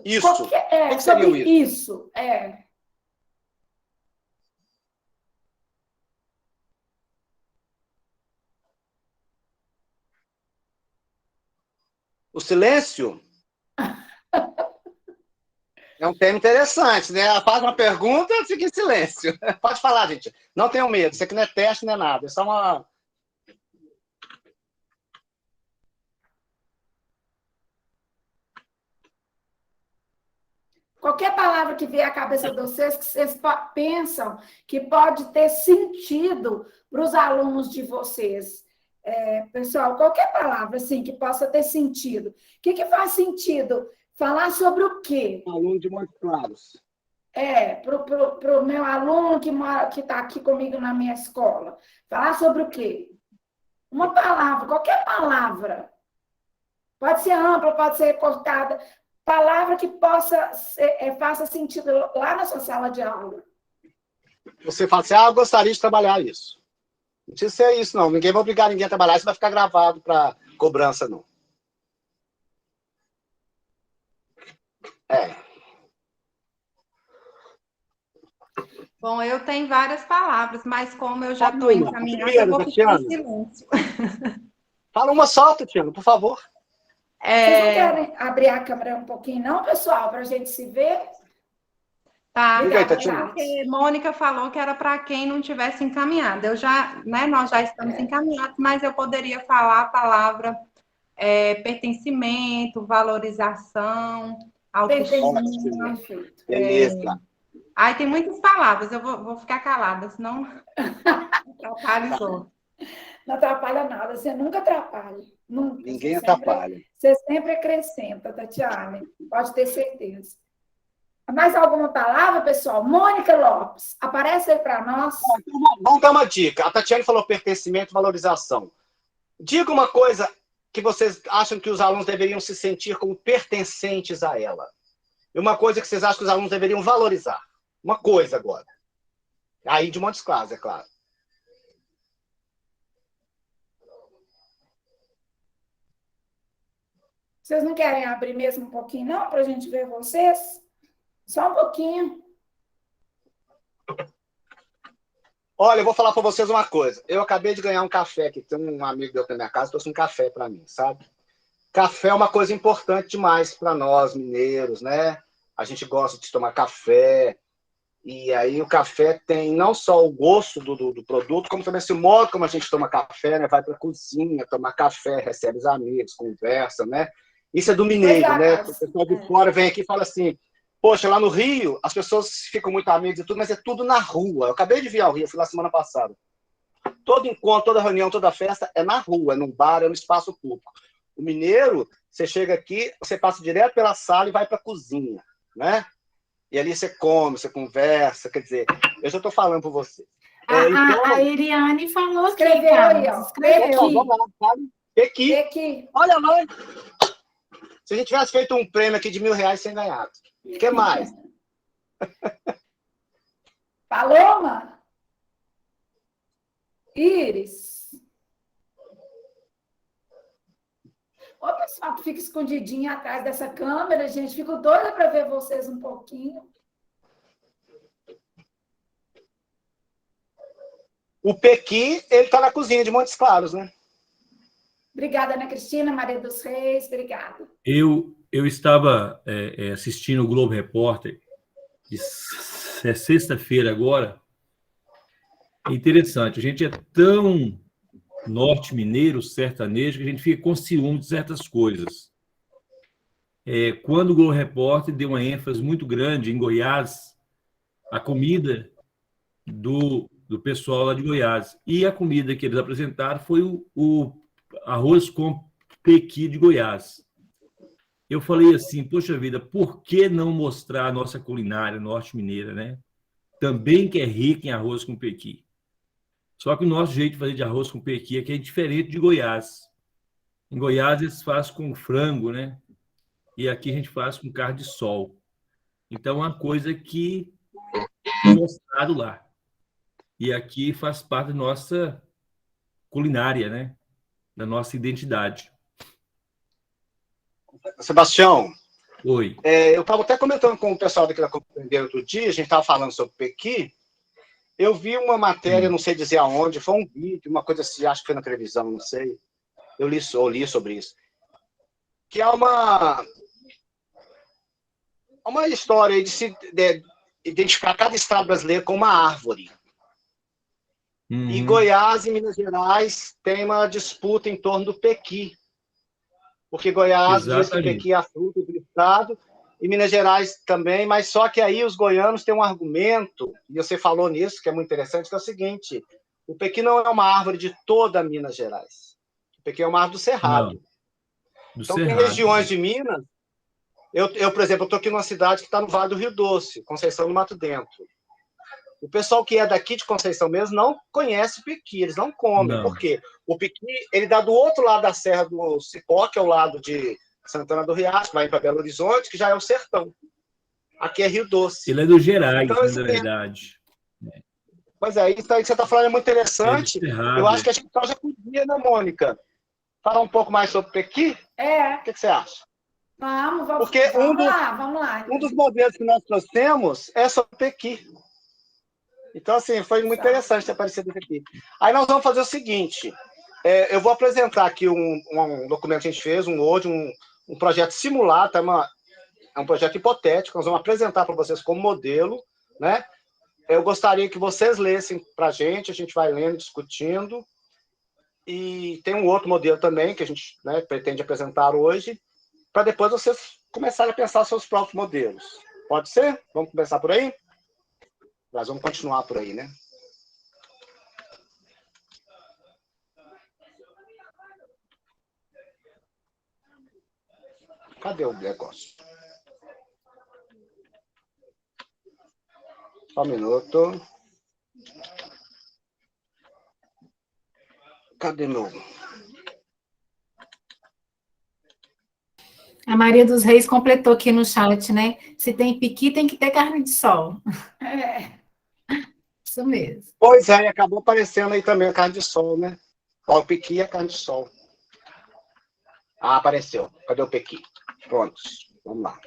Isso. O que seria sobre isso? Isso. O silêncio é um tema interessante, né? Faz uma pergunta, fica em silêncio. Pode falar, gente. Não tenham medo. Isso aqui não é teste, não é nada. É só uma... Qualquer palavra que vier à cabeça de vocês, que vocês pensam que pode ter sentido para os alunos de vocês. Pessoal, qualquer palavra assim que possa ter sentido. O que faz sentido? Falar sobre o quê? Aluno de Montes Claros. Para o meu aluno que está aqui comigo na minha escola. Falar sobre o quê? Uma palavra, qualquer palavra. Pode ser ampla, pode ser cortada. Palavra que faça sentido lá na sua sala de aula. Você fala assim, eu gostaria de trabalhar isso. Não precisa ser isso, não. Ninguém vai obrigar ninguém a trabalhar, isso vai ficar gravado para cobrança, não. Bom, eu tenho várias palavras, mas como eu já estou encaminhada, eu vou ficar em silêncio. Fala uma só, Tatiana, por favor. Vocês não querem abrir a câmera um pouquinho, não, pessoal, para a gente se ver? Tá, Obrigada, porque Mônica falou que era para quem não tivesse encaminhado. Nós já estamos encaminhados, mas eu poderia falar a palavra pertencimento, valorização, autoestima. Beleza. Aí tem muitas palavras, eu vou ficar calada, senão atrapalha os outros. Não atrapalha nada, você nunca atrapalha. Nunca. Ninguém atrapalha. Você sempre acrescenta, Tatiana, pode ter certeza. Mais alguma palavra, pessoal? Mônica Lopes, aparece aí para nós. Vamos dar uma dica. A Tatiana falou pertencimento e valorização. Diga uma coisa que vocês acham que os alunos deveriam se sentir como pertencentes a ela. E uma coisa que vocês acham que os alunos deveriam valorizar. Uma coisa agora. Aí de Montes Claros, é claro. Vocês não querem abrir mesmo um pouquinho, não, para a gente ver vocês? Só um pouquinho. Olha, eu vou falar para vocês uma coisa. Eu acabei de ganhar um café aqui. Tem um amigo meu na minha casa, trouxe um café para mim, sabe? Café é uma coisa importante demais para nós, mineiros, né? A gente gosta de tomar café. E aí o café tem não só o gosto do produto, como também esse modo como a gente toma café, né? Vai para a cozinha, tomar café, recebe os amigos, conversa, né? Isso é do mineiro, né? O pessoal de fora vem aqui e fala assim, poxa, lá no Rio, as pessoas ficam muito amigas e tudo, mas é tudo na rua. Eu acabei de vir ao Rio, fui lá semana passada. Todo encontro, toda reunião, toda festa é na rua, é num bar, é no espaço público. O mineiro, você chega aqui, você passa direto pela sala e vai para a cozinha, né? E ali você come, você conversa, quer dizer, eu já estou falando por você. Então... A Iriane falou aqui, aí, ó. Vamos lá, sabe? Aqui. Olha lá. Se a gente tivesse feito um prêmio aqui de R$1.000 sem ganhado. O que mais? Paloma? Iris? Ô, pessoal, que fica escondidinho atrás dessa câmera, gente. Fico doida para ver vocês um pouquinho. O Pequi, ele está na cozinha de Montes Claros, né? Obrigada, Ana Cristina, Maria dos Reis, obrigada. Eu estava assistindo o Globo Repórter, é sexta-feira agora. É interessante, a gente é tão norte-mineiro, sertanejo, que a gente fica com ciúme de certas coisas. Quando o Globo Repórter deu uma ênfase muito grande em Goiás, a comida do pessoal lá de Goiás. E a comida que eles apresentaram foi o arroz com pequi de Goiás. Eu falei assim, poxa vida, por que não mostrar a nossa culinária norte-mineira, né? Também que é rica em arroz com pequi. Só que o nosso jeito de fazer de arroz com pequi aqui é diferente de Goiás. Em Goiás, eles fazem com frango, né? E aqui a gente faz com carne de sol. Então, é uma coisa que é mostrado lá. E aqui faz parte da nossa culinária, né? Da nossa identidade. Sebastião, Oi. Eu estava até comentando com o pessoal daqui da Compreender outro dia, a gente estava falando sobre Pequi. Eu vi uma matéria, não sei dizer aonde, foi um vídeo, uma coisa assim, acho que foi na televisão, não sei. Eu li sobre isso. Que é uma história aí de identificar cada estado brasileiro com uma árvore. E Goiás e Minas Gerais têm uma disputa em torno do Pequi. Porque Goiás diz que Pequi é a fruta do estado, e Minas Gerais também, mas só que aí os goianos têm um argumento, e você falou nisso, que é muito interessante, que é o seguinte: o Pequi não é uma árvore de toda Minas Gerais. O Pequi é uma árvore do Cerrado. Então, tem regiões de Minas. Eu, por exemplo, estou aqui numa cidade que está no Vale do Rio Doce, Conceição do Mato Dentro. O pessoal que é daqui de Conceição mesmo não conhece o Pequi, eles não comem. Por quê? O Pequi, ele dá do outro lado da Serra do Cipó, que é o lado de Santana do Riacho, vai para Belo Horizonte, que já é o sertão. Aqui é Rio Doce. Ele é do Gerais, então, na verdade. Pois é, isso aí que você está falando é muito interessante. Eu acho que a gente já podia, né, Mônica? Falar um pouco mais sobre o Pequi? O que você acha? Vamos Porque vamos lá. Um dos modelos que nós trouxemos é sobre o Pequi. Então, assim, foi muito interessante ter aparecido aqui. Aí nós vamos fazer o seguinte, eu vou apresentar aqui um documento que a gente fez, um projeto simulado, é um projeto hipotético, nós vamos apresentar para vocês como modelo, né? Eu gostaria que vocês lessem para a gente vai lendo, discutindo, e tem um outro modelo também que a gente, né, pretende apresentar hoje, para depois vocês começarem a pensar seus próprios modelos. Pode ser? Vamos começar por aí? Nós vamos continuar por aí, né? Cadê o negócio? Só um minuto. Cadê meu... A Maria dos Reis completou aqui no chat, né? Se tem Pequi, tem que ter carne de sol. Isso mesmo. Pois é, acabou aparecendo aí também a carne de sol, né? Ó, o Pequi e a carne de sol. Ah, apareceu. Cadê o Pequi? Pronto, vamos lá.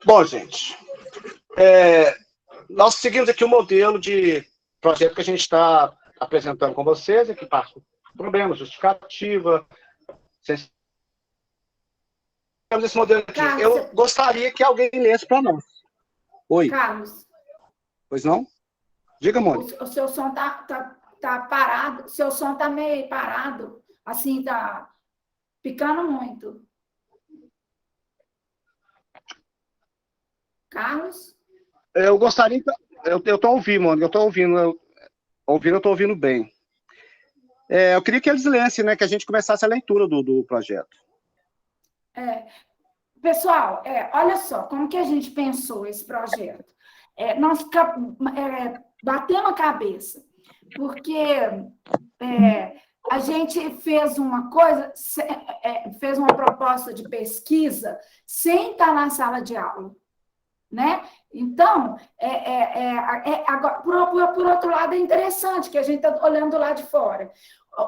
Bom, gente, nós seguimos aqui o modelo de projeto que a gente está apresentando com vocês, aqui passa problema, justificativa. Temos esse modelo aqui. Carlos, eu gostaria que alguém lesse para nós. Oi. Carlos. Pois não? Diga, Mônica. O seu som tá parado, o seu som tá meio parado, assim, tá picando muito. Carlos? Eu gostaria... Eu estou ouvindo, Mônica, eu estou ouvindo. Eu estou ouvindo bem. Eu queria que eles lessem, né? Que a gente começasse a leitura do projeto. Pessoal, olha só, como que a gente pensou esse projeto? Nós batemos a cabeça, porque a gente fez uma coisa, fez uma proposta de pesquisa sem estar na sala de aula, né? Então, agora, por outro lado, é interessante que a gente está olhando lá de fora.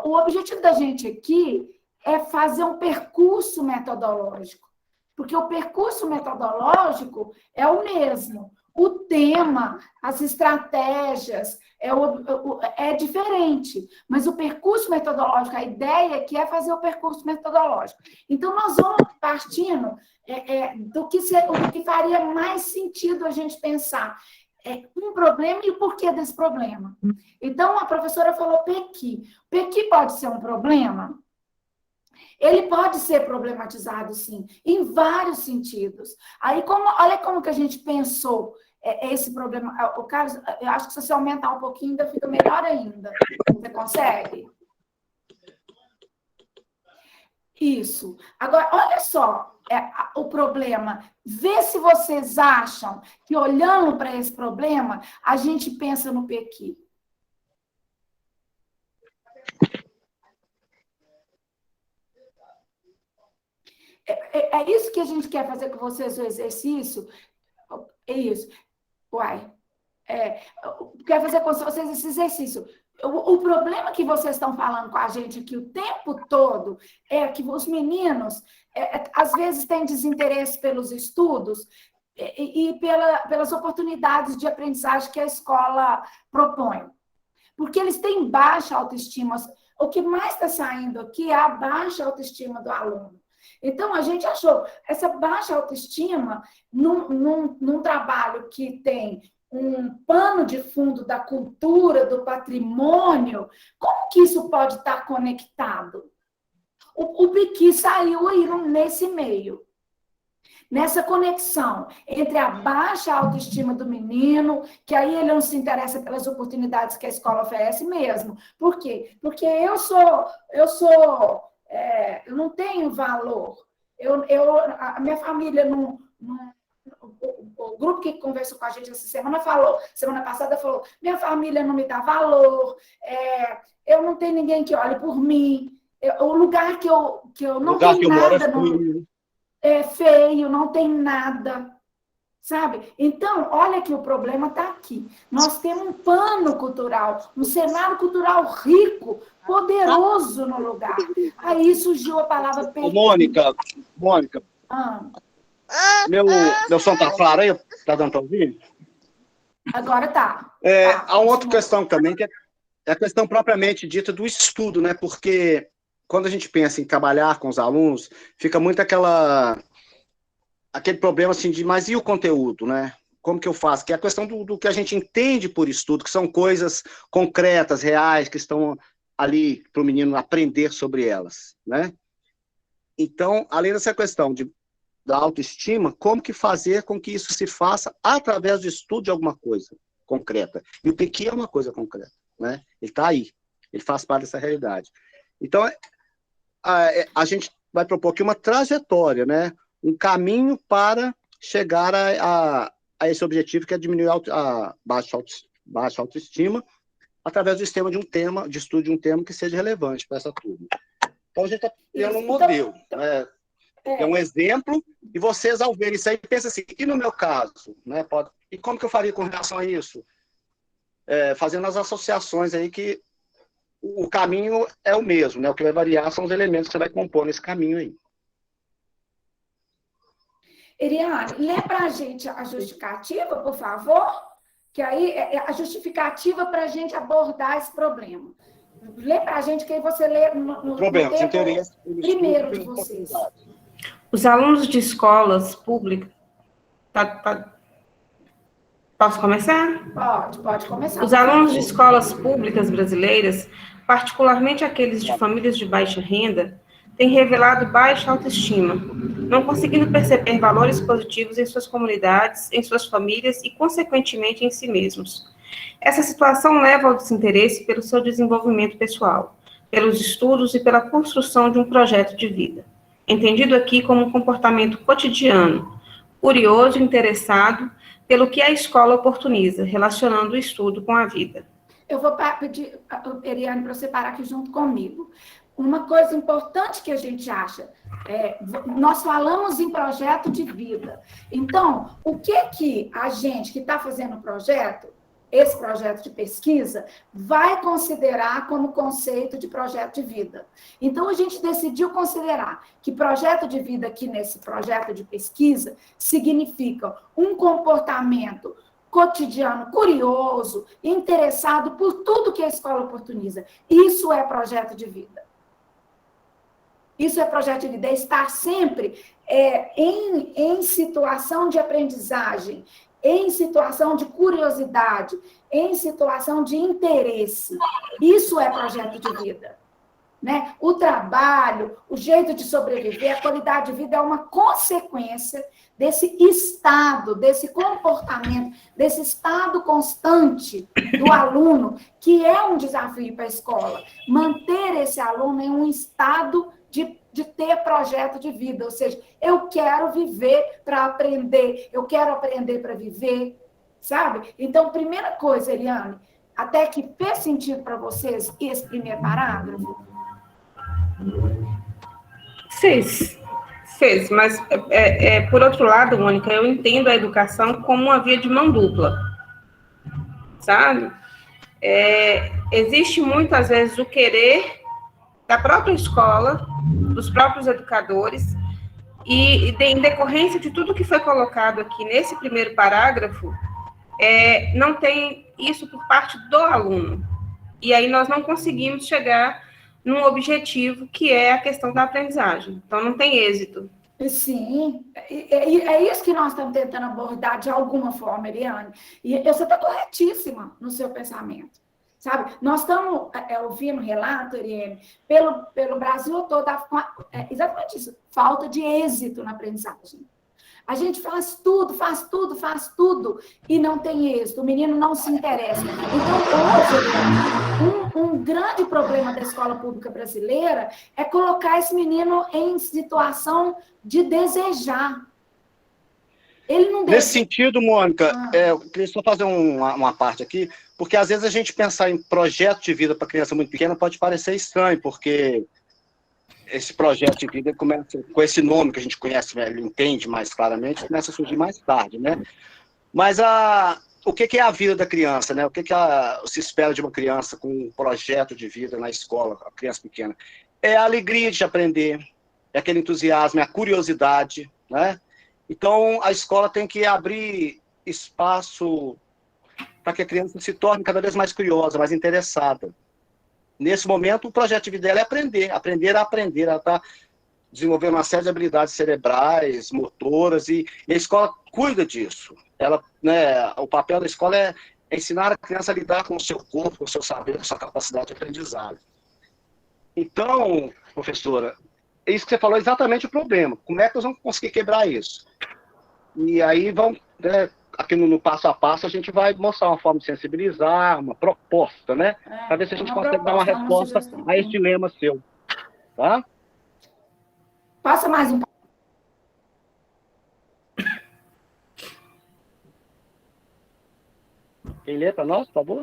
O objetivo da gente aqui é fazer um percurso metodológico, porque o percurso metodológico é o mesmo. O tema, as estratégias, é diferente, mas o percurso metodológico, a ideia aqui é fazer o percurso metodológico. Então, nós vamos partindo do que faria mais sentido a gente pensar um problema e o porquê desse problema. Então, a professora falou Pequi. Pequi pode ser um problema? Ele pode ser problematizado, sim, em vários sentidos. Aí, olha como que a gente pensou esse problema. O Carlos, eu acho que se você aumentar um pouquinho, ainda fica melhor ainda. Você consegue? Isso. Agora, olha só o problema. Vê se vocês acham que, olhando para esse problema, a gente pensa no Pequi. É isso que a gente quer fazer com vocês, o exercício. É isso. Quer fazer com vocês esse exercício. O problema que vocês estão falando com a gente aqui o tempo todo é que os meninos, às vezes, têm desinteresse pelos estudos e pelas oportunidades de aprendizagem que a escola propõe. Porque eles têm baixa autoestima. O que mais está saindo aqui é a baixa autoestima do aluno. Então, a gente achou essa baixa autoestima num trabalho que tem um pano de fundo da cultura, do patrimônio, como que isso pode estar conectado? O Piqui saiu aí nesse meio, nessa conexão entre a baixa autoestima do menino, que aí ele não se interessa pelas oportunidades que a escola oferece mesmo. Por quê? Porque eu não tenho valor. A minha família não. O grupo que conversou com a gente essa semana passada falou, minha família não me dá valor, eu não tenho ninguém que olhe por mim, o lugar que eu não tenho nada, é feio, não tem nada, sabe? Então, olha que o problema está aqui. Nós temos um pano cultural, um cenário cultural rico, poderoso no lugar. Aí surgiu a palavra pequeno. Mônica. Meu som tá claro aí? Tá dando para ouvir? Agora tá. Há uma outra questão também, que é a questão propriamente dita do estudo, né? Porque quando a gente pensa em trabalhar com os alunos, fica muito aquele problema assim de, mas e o conteúdo, né? Como que eu faço? Que é a questão do que a gente entende por estudo, que são coisas concretas, reais, que estão ali para o menino aprender sobre elas, né? Então, além dessa questão da autoestima, como que fazer com que isso se faça através do estudo de alguma coisa concreta? E o Piqui é uma coisa concreta, né? Ele está aí, ele faz parte dessa realidade. Então, a gente vai propor aqui uma trajetória, né? Um caminho para chegar a esse objetivo, que é diminuir a baixa autoestima, através do sistema de estudo de um tema que seja relevante para essa turma. Então, a gente está criando um modelo, né? É um exemplo, e vocês, ao ver isso aí, pensam assim, e no meu caso? Né? E como que eu faria com relação a isso? Fazendo as associações aí que o caminho é o mesmo, né? O que vai variar são os elementos que você vai compor nesse caminho aí. Eliane, lê para a gente a justificativa, por favor, que aí é a justificativa para a gente abordar esse problema. Lê para a gente, que aí você lê no tempo primeiro de vocês. Os alunos de escolas públicas... Posso começar? Pode começar. Os alunos de escolas públicas brasileiras, particularmente aqueles de famílias de baixa renda, têm revelado baixa autoestima, não conseguindo perceber valores positivos em suas comunidades, em suas famílias e, consequentemente, em si mesmos. Essa situação leva ao desinteresse pelo seu desenvolvimento pessoal, pelos estudos e pela construção de um projeto de vida, entendido aqui como um comportamento cotidiano, curioso e interessado pelo que a escola oportuniza, relacionando o estudo com a vida. Eu vou pedir, Eliane, para você parar aqui junto comigo. Uma coisa importante que a gente acha, nós falamos em projeto de vida. Então, o que a gente que está fazendo o projeto, esse projeto de pesquisa, vai considerar como conceito de projeto de vida? Então, a gente decidiu considerar que projeto de vida aqui nesse projeto de pesquisa significa um comportamento cotidiano, curioso, interessado por tudo que a escola oportuniza. Isso é projeto de vida. Isso é projeto de vida, é estar sempre em situação de aprendizagem, em situação de curiosidade, em situação de interesse. Isso é projeto de vida. Né? O trabalho, o jeito de sobreviver, a qualidade de vida é uma consequência desse estado, desse comportamento, desse estado constante do aluno, que é um desafio para a escola. Manter esse aluno em um estado de ter projeto de vida, ou seja, eu quero viver para aprender, eu quero aprender para viver, sabe? Então, primeira coisa, Eliane, até que fez sentido para vocês esse primeiro parágrafo? Fez, mas, por outro lado, Mônica, eu entendo a educação como uma via de mão dupla, sabe? existe muitas vezes o querer da própria escola, dos próprios educadores, e em decorrência de tudo que foi colocado aqui nesse primeiro parágrafo, não tem isso por parte do aluno. E aí nós não conseguimos chegar num objetivo que é a questão da aprendizagem. Então, não tem êxito. Sim, é isso que nós estamos tentando abordar de alguma forma, Eliane. E você está corretíssima no seu pensamento, sabe? Nós estamos ouvindo relato, Eliane, pelo Brasil todo, exatamente isso, falta de êxito na aprendizagem. A gente faz tudo, e não tem êxito, o menino não se interessa. Então, hoje, um grande problema da escola pública brasileira é colocar esse menino em situação de desejar. Ele não Nesse sentido, Mônica, eu queria só fazer uma parte aqui, porque às vezes a gente pensar em projeto de vida para criança muito pequena pode parecer estranho, porque esse projeto de vida começa com esse nome que a gente conhece, ele entende mais claramente, começa a surgir mais tarde, né? Mas o que é a vida da criança, né? O que se espera de uma criança com um projeto de vida na escola, a criança pequena? É a alegria de aprender, é aquele entusiasmo, é a curiosidade, né? Então, a escola tem que abrir espaço para que a criança se torne cada vez mais curiosa, mais interessada. Nesse momento, o projeto de vida dela é aprender a aprender. Ela está desenvolvendo uma série de habilidades cerebrais, motoras, e a escola cuida disso. O papel da escola é ensinar a criança a lidar com o seu corpo, com o seu saber, com a sua capacidade de aprendizagem. Então, professora, isso que você falou é exatamente o problema. Como é que nós vamos conseguir quebrar isso? E aí, aqui no passo a passo, a gente vai mostrar uma forma de sensibilizar, uma proposta, né? Para ver se a gente consegue dar uma resposta a esse dilema seu. Tá? Passa mais um pouco. Quem lê para nós, por favor?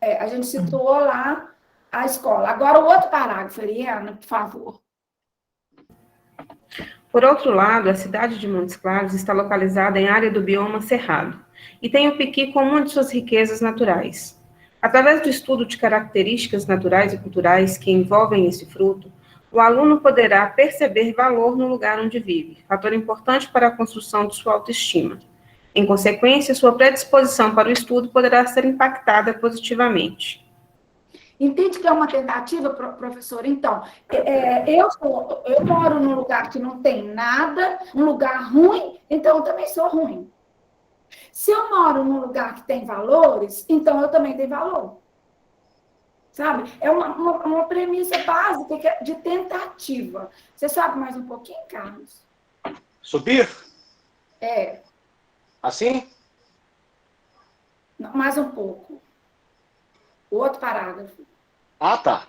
A gente situou lá a escola. Agora, o outro parágrafo, Eliane, por favor. Por outro lado, a cidade de Montes Claros está localizada em área do bioma cerrado e tem o Piqui como uma de suas riquezas naturais. Através do estudo de características naturais e culturais que envolvem esse fruto, o aluno poderá perceber valor no lugar onde vive, fator importante para a construção de sua autoestima. Em consequência, sua predisposição para o estudo poderá ser impactada positivamente. Entende que é uma tentativa, professor? Então, eu moro num lugar que não tem nada, um lugar ruim, então eu também sou ruim. Se eu moro num lugar que tem valores, então eu também tenho valor. Sabe? É uma premissa básica de tentativa. Você sabe mais um pouquinho, Carlos? Subir? É. Assim? Mais um pouco. O outro parágrafo. Ah, tá.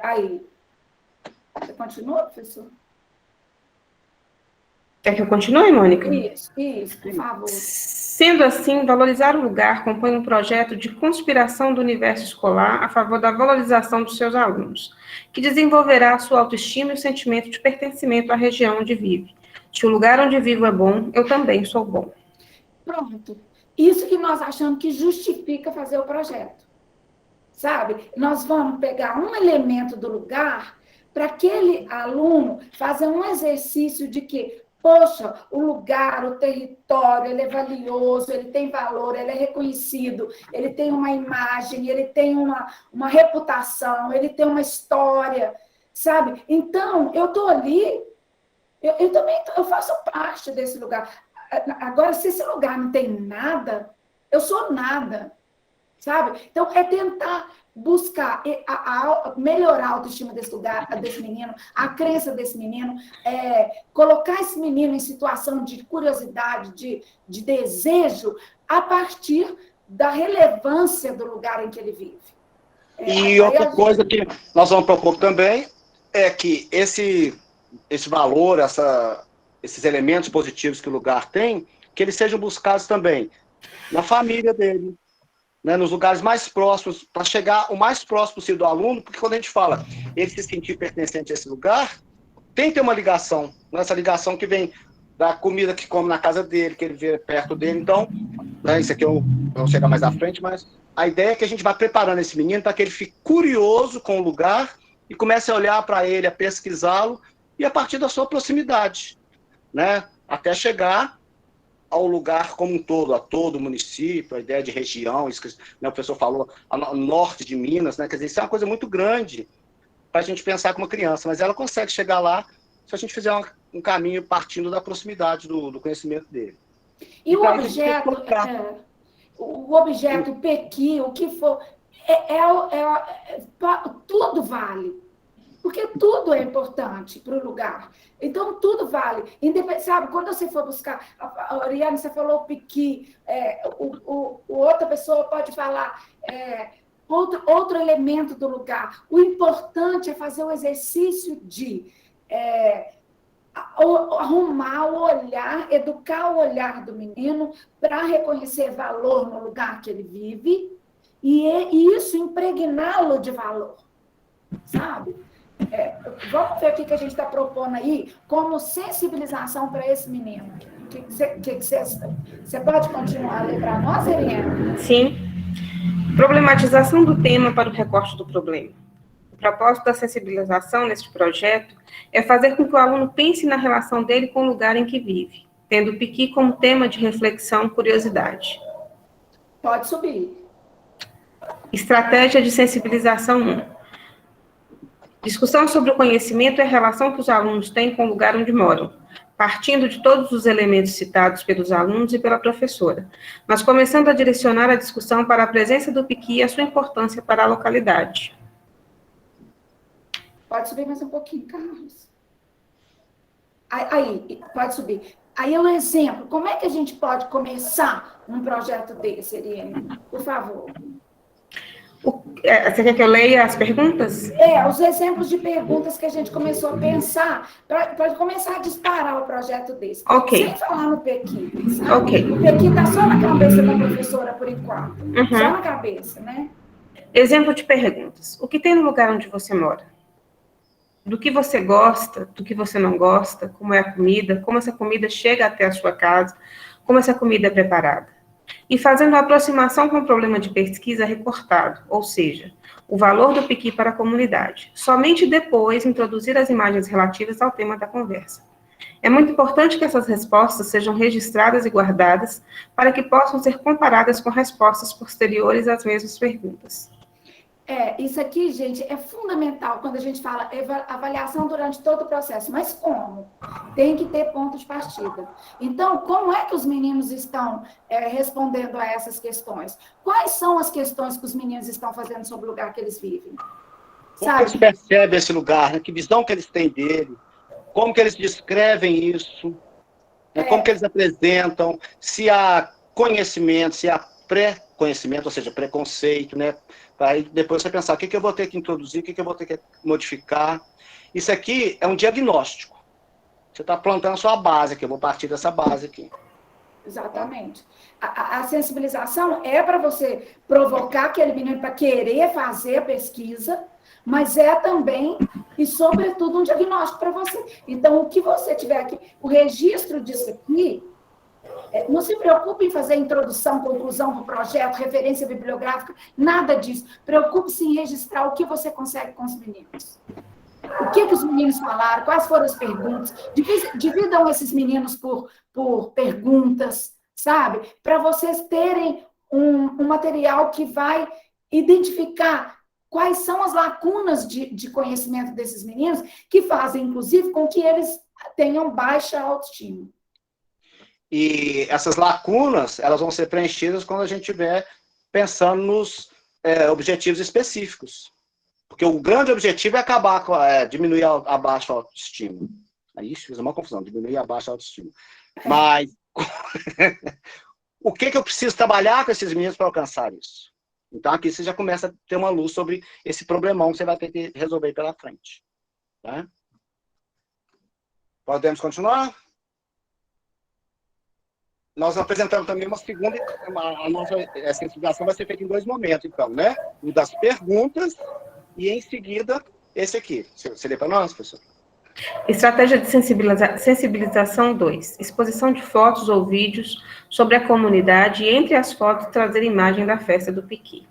Aí. Você continua, professor? Quer que eu continue, Mônica? Isso, por favor. Sendo assim, valorizar o lugar compõe um projeto de conspiração do universo escolar a favor da valorização dos seus alunos, que desenvolverá a sua autoestima e o sentimento de pertencimento à região onde vive. Se o lugar onde vivo é bom, eu também sou bom. Pronto. Isso que nós achamos que justifica fazer o projeto. Sabe? Nós vamos pegar um elemento do lugar para aquele aluno fazer um exercício de que, poxa, o lugar, o território, ele é valioso, ele tem valor, ele é reconhecido, ele tem uma imagem, ele tem uma reputação, ele tem uma história, sabe? Então, eu estou ali, eu também eu faço parte desse lugar. Agora, se esse lugar não tem nada, eu sou nada. Sabe? Então, é tentar buscar melhorar a autoestima desse lugar, desse menino, a crença desse menino, colocar esse menino em situação de curiosidade, de desejo, a partir da relevância do lugar em que ele vive. E outra coisa que nós vamos propor também é que esse valor, esses elementos positivos que o lugar tem, que eles sejam buscados também na família dele, né, nos lugares mais próximos, para chegar o mais próximo possível do aluno, porque quando a gente fala ele se sentir pertencente a esse lugar, tem que ter uma ligação, né, essa ligação que vem da comida que come na casa dele, que ele vê perto dele. Então, né, isso aqui eu vou chegar mais à frente, mas a ideia é que a gente vá preparando esse menino para que ele fique curioso com o lugar e comece a olhar para ele, a pesquisá-lo, e a partir da sua proximidade, né? Até chegar ao lugar como um todo, a todo o município, a ideia de região, isso que, né, o professor falou, ao norte de Minas, né? Quer dizer, isso é uma coisa muito grande para a gente pensar com uma criança, mas ela consegue chegar lá se a gente fizer um caminho partindo da proximidade do conhecimento dele. E o objeto, o objeto, o pequi, o que for, tudo vale. Porque tudo é importante para o lugar. Então, tudo vale. Sabe, quando você for buscar, a Oriane, você falou piqui, outra pessoa pode falar outro elemento do lugar. O importante é fazer o exercício de arrumar o olhar, educar o olhar do menino para reconhecer valor no lugar que ele vive e isso impregná-lo de valor, sabe? Vamos ver o que a gente está propondo aí como sensibilização para esse menino. Você pode continuar a ler para nós, Eliana? Sim. Problematização do tema para o recorte do problema. O propósito da sensibilização neste projeto é fazer com que o aluno pense na relação dele com o lugar em que vive, tendo o piqui como tema de reflexão e curiosidade. Pode subir. Estratégia de sensibilização 1. Discussão sobre o conhecimento e a relação que os alunos têm com o lugar onde moram, partindo de todos os elementos citados pelos alunos e pela professora, mas começando a direcionar a discussão para a presença do piqui e a sua importância para a localidade. Pode subir mais um pouquinho, Carlos. Aí, pode subir. Aí é um exemplo. Como é que a gente pode começar um projeto desse, Eliane? Por favor. Você quer que eu leia as perguntas? Os exemplos de perguntas que a gente começou a pensar para começar a disparar o projeto desse. Ok. Sem falar no pequi, sabe? Ok. O pequi está só na cabeça da professora, por enquanto. Só na cabeça, né? Exemplo de perguntas. O que tem no lugar onde você mora? Do que você gosta, do que você não gosta, como é a comida, como essa comida chega até a sua casa, como essa comida é preparada. E fazendo a aproximação com o problema de pesquisa recortado, ou seja, o valor do piqui para a comunidade. Somente depois introduzir as imagens relativas ao tema da conversa. É muito importante que essas respostas sejam registradas e guardadas para que possam ser comparadas com respostas posteriores às mesmas perguntas. Isso aqui, gente, é fundamental quando a gente fala avaliação durante todo o processo. Mas como? Tem que ter ponto de partida. Então, como é que os meninos estão respondendo a essas questões? Quais são as questões que os meninos estão fazendo sobre o lugar que eles vivem? Como que eles percebem esse lugar, né? Que visão que eles têm dele? Como que eles descrevem isso? Né? Como que eles apresentam? Se há conhecimento, se há pré-conhecimento, ou seja, preconceito, né? Aí depois você pensar, o que eu vou ter que introduzir, o que eu vou ter que modificar. Isso aqui é um diagnóstico. Você está plantando a sua base aqui, eu vou partir dessa base aqui. Exatamente. A sensibilização é para você provocar aquele menino para querer fazer a pesquisa, mas é também, e sobretudo, um diagnóstico para você. Então, o que você tiver aqui, o registro disso aqui, não se preocupe em fazer introdução, conclusão do projeto, referência bibliográfica, nada disso. Preocupe-se em registrar o que você consegue com os meninos. O que os meninos falaram, quais foram as perguntas. Dividam esses meninos por perguntas, sabe? Para vocês terem um material que vai identificar quais são as lacunas de conhecimento desses meninos, que fazem, inclusive, com que eles tenham baixa autoestima. E essas lacunas, elas vão ser preenchidas quando a gente estiver pensando nos objetivos específicos. Porque o grande objetivo é acabar com, diminuir a baixa autoestima. Aí, fiz uma confusão, diminuir a baixa autoestima. Mas, o que eu preciso trabalhar com esses meninos para alcançar isso? Então, aqui você já começa a ter uma luz sobre esse problemão que você vai ter que resolver pela frente. Tá? Podemos continuar? Nós apresentamos também uma segunda, a nossa sensibilização vai ser feita em 2 momentos, então, né? O das perguntas e, em seguida, esse aqui. Você lê para nós, professor? Estratégia de sensibilização 2. Exposição de fotos ou vídeos sobre a comunidade e, entre as fotos, trazer imagem da festa do Piqui.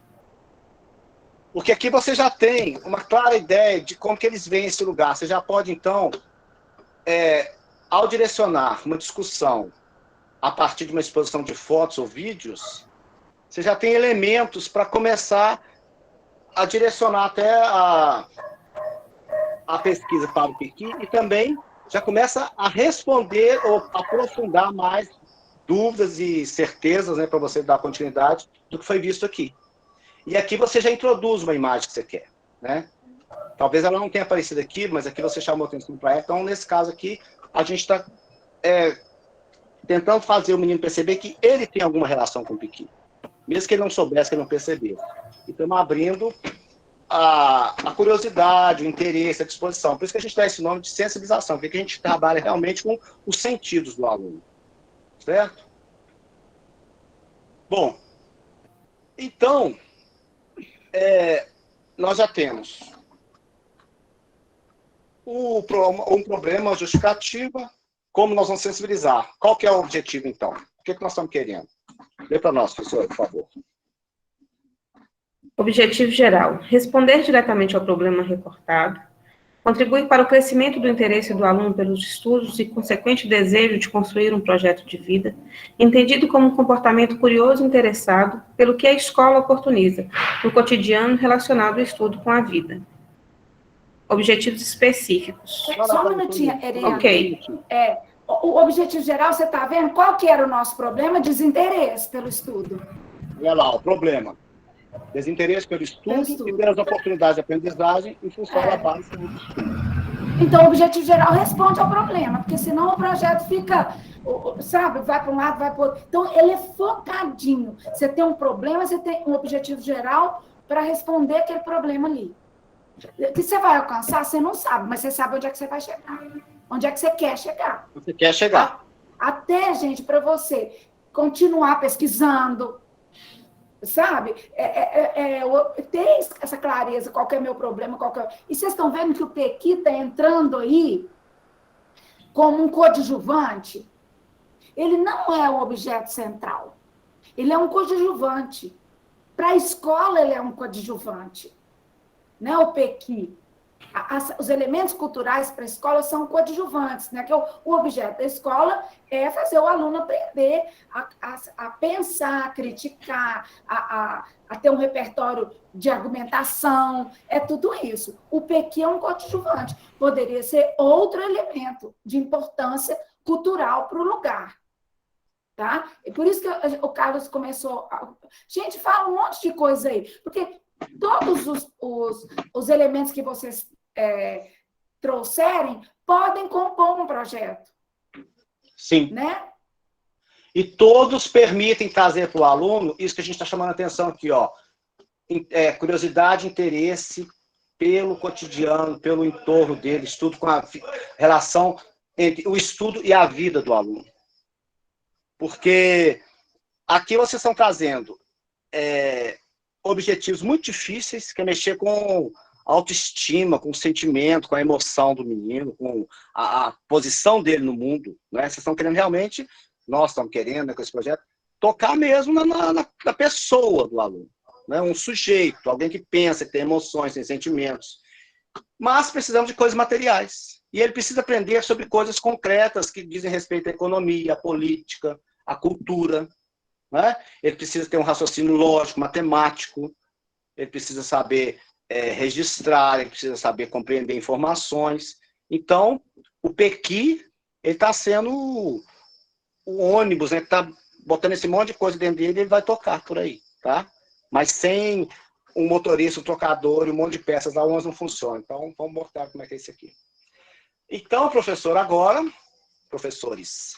Porque aqui você já tem uma clara ideia de como que eles veem esse lugar. Você já pode, então, ao direcionar uma discussão a partir de uma exposição de fotos ou vídeos, você já tem elementos para começar a direcionar até a pesquisa para o Piqui e também já começa a responder ou aprofundar mais dúvidas e certezas, né, para você dar continuidade do que foi visto aqui. E aqui você já introduz uma imagem que você quer, né? Talvez ela não tenha aparecido aqui, mas aqui você chamou atenção para ela. Então, nesse caso aqui, a gente está tentando fazer o menino perceber que ele tem alguma relação com o Piqui. Mesmo que ele não soubesse, que ele não percebesse. E estamos abrindo a curiosidade, o interesse, a disposição. Por isso que a gente dá esse nome de sensibilização, porque a gente trabalha realmente com os sentidos do aluno. Certo? Bom, então, nós já temos um problema, uma justificativa, como nós vamos sensibilizar. Qual que é o objetivo, então? O que nós estamos querendo? Lê para nós, professor, por favor. Objetivo geral. Responder diretamente ao problema reportado. Contribuir para o crescimento do interesse do aluno pelos estudos e consequente desejo de construir um projeto de vida, entendido como um comportamento curioso e interessado pelo que a escola oportuniza no cotidiano relacionado ao estudo com a vida. Objetivos específicos. Só um minutinho, Erika. Ok. O objetivo geral, você está vendo? Qual que era o nosso problema? Desinteresse pelo estudo. Olha lá, o problema. Desinteresse pelo estudo e pelas oportunidades de aprendizagem em função da base do estudo. Então, o objetivo geral responde ao problema, porque senão o projeto fica, sabe, vai para um lado, vai para o outro. Então, ele é focadinho. Você tem um problema, você tem um objetivo geral para responder aquele problema ali. O que você vai alcançar, você não sabe, mas você sabe onde é que você vai chegar. Onde é que você quer chegar. Você quer chegar. Até, gente, para você continuar pesquisando, sabe? Ter essa clareza, qual que é o meu problema, qual que é... E vocês estão vendo que o Piqui está entrando aí como um coadjuvante? Ele não é o objeto central. Ele é um coadjuvante. Para a escola, ele é um coadjuvante. Né, o Piqui. Os elementos culturais para a escola são coadjuvantes, né? Que o objeto da escola é fazer o aluno aprender a pensar, a criticar, a ter um repertório de argumentação, é tudo isso. O Piqui é um coadjuvante, poderia ser outro elemento de importância cultural para o lugar. Tá? E por isso que o Carlos começou... Gente, fala um monte de coisa aí, porque todos os elementos que vocês trouxerem podem compor um projeto. Sim. Né? E todos permitem trazer para o aluno isso que a gente está chamando a atenção aqui, ó. Curiosidade, interesse pelo cotidiano, pelo entorno dele, estudo com a relação entre o estudo e a vida do aluno. Porque aqui vocês estão trazendo objetivos muito difíceis, que é mexer com a autoestima, com o sentimento, com a emoção do menino, com a posição dele no mundo. Né? Vocês estão querendo realmente, nós estamos querendo, né, com esse projeto, tocar mesmo na pessoa do aluno. Né? Um sujeito, alguém que pensa, que tem emoções, tem sentimentos. Mas precisamos de coisas materiais. E ele precisa aprender sobre coisas concretas que dizem respeito à economia, à política, à cultura. Né? Ele precisa ter um raciocínio lógico, matemático, ele precisa saber registrar, ele precisa saber compreender informações. Então, o Piqui, ele está sendo o ônibus, né, que está botando esse monte de coisa dentro dele, ele vai tocar por aí, tá? Mas sem um motorista, um trocador e um monte de peças, lá onde não funciona. Então, vamos mostrar como é que é isso aqui. Então, professor, agora, professores,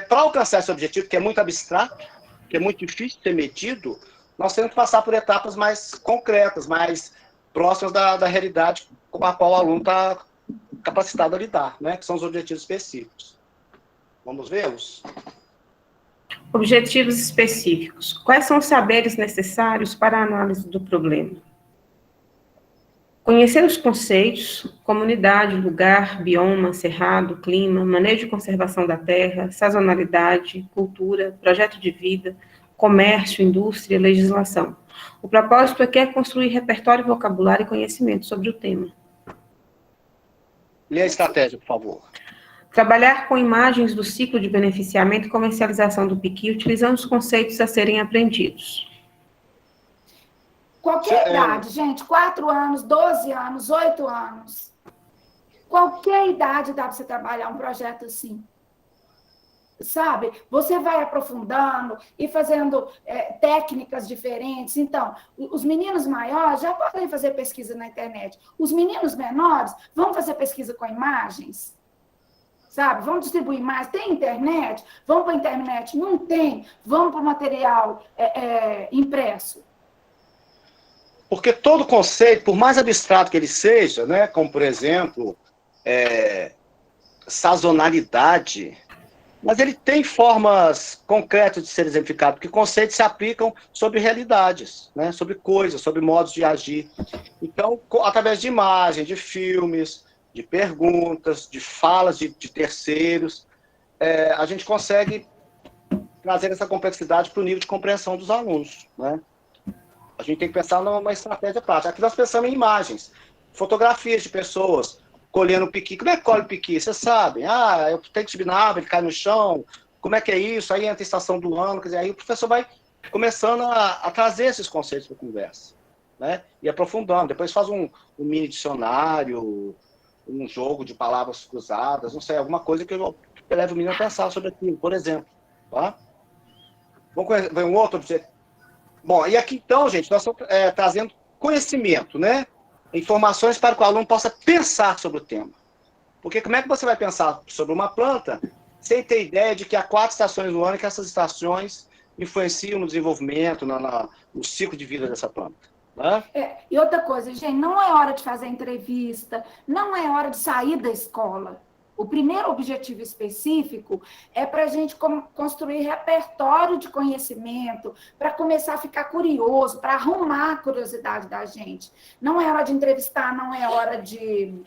para alcançar esse objetivo, que é muito abstrato, que é muito difícil de ser medido, nós temos que passar por etapas mais concretas, mais próximas da realidade com a qual o aluno está capacitado a lidar, né? Que são os objetivos específicos. Vamos vê-los? Objetivos específicos. Quais são os saberes necessários para a análise do problema? Conhecer os conceitos, comunidade, lugar, bioma, cerrado, clima, manejo e conservação da terra, sazonalidade, cultura, projeto de vida, comércio, indústria, legislação. O propósito aqui é construir repertório, vocabulário e conhecimento sobre o tema. Lê a estratégia, por favor. Trabalhar com imagens do ciclo de beneficiamento e comercialização do piqui, utilizando os conceitos a serem aprendidos. Qualquer idade, gente, 4 anos, 12 anos, 8 anos. Qualquer idade dá para você trabalhar um projeto assim. Sabe? Você vai aprofundando e fazendo técnicas diferentes. Então, os meninos maiores já podem fazer pesquisa na internet. Os meninos menores vão fazer pesquisa com imagens. Sabe? Vão distribuir mais. Tem internet? Vão para a internet. Não tem? Vão para o material impresso. Porque todo conceito, por mais abstrato que ele seja, né, como, por exemplo, sazonalidade, mas ele tem formas concretas de ser exemplificado, porque conceitos se aplicam sobre realidades, né, sobre coisas, sobre modos de agir. Então, através de imagens, de filmes, de perguntas, de falas de terceiros, a gente consegue trazer essa complexidade para o nível de compreensão dos alunos, né? A gente tem que pensar numa estratégia prática. Aqui nós pensamos em imagens, fotografias de pessoas colhendo piqui. Como é que colhe o piqui? Vocês sabem. Eu tenho que subir na árvore, ele cai no chão. Como é que é isso? Aí entra a estação do ano. Quer dizer, aí o professor vai começando a trazer esses conceitos para a conversa, né? E aprofundando. Depois faz um mini dicionário, um jogo de palavras cruzadas, não sei, alguma coisa que leve o menino a pensar sobre aquilo, por exemplo. Tá? Vamos ver um outro objeto. Bom, e aqui então, gente, nós estamos trazendo conhecimento, né? Informações para que o aluno possa pensar sobre o tema. Porque como é que você vai pensar sobre uma planta sem ter ideia de que há 4 estações do ano e que essas estações influenciam no desenvolvimento, no ciclo de vida dessa planta? Né? E outra coisa, gente, não é hora de fazer entrevista, não é hora de sair da escola. O primeiro objetivo específico é para a gente construir repertório de conhecimento, para começar a ficar curioso, para arrumar a curiosidade da gente. Não é hora de entrevistar, não é hora de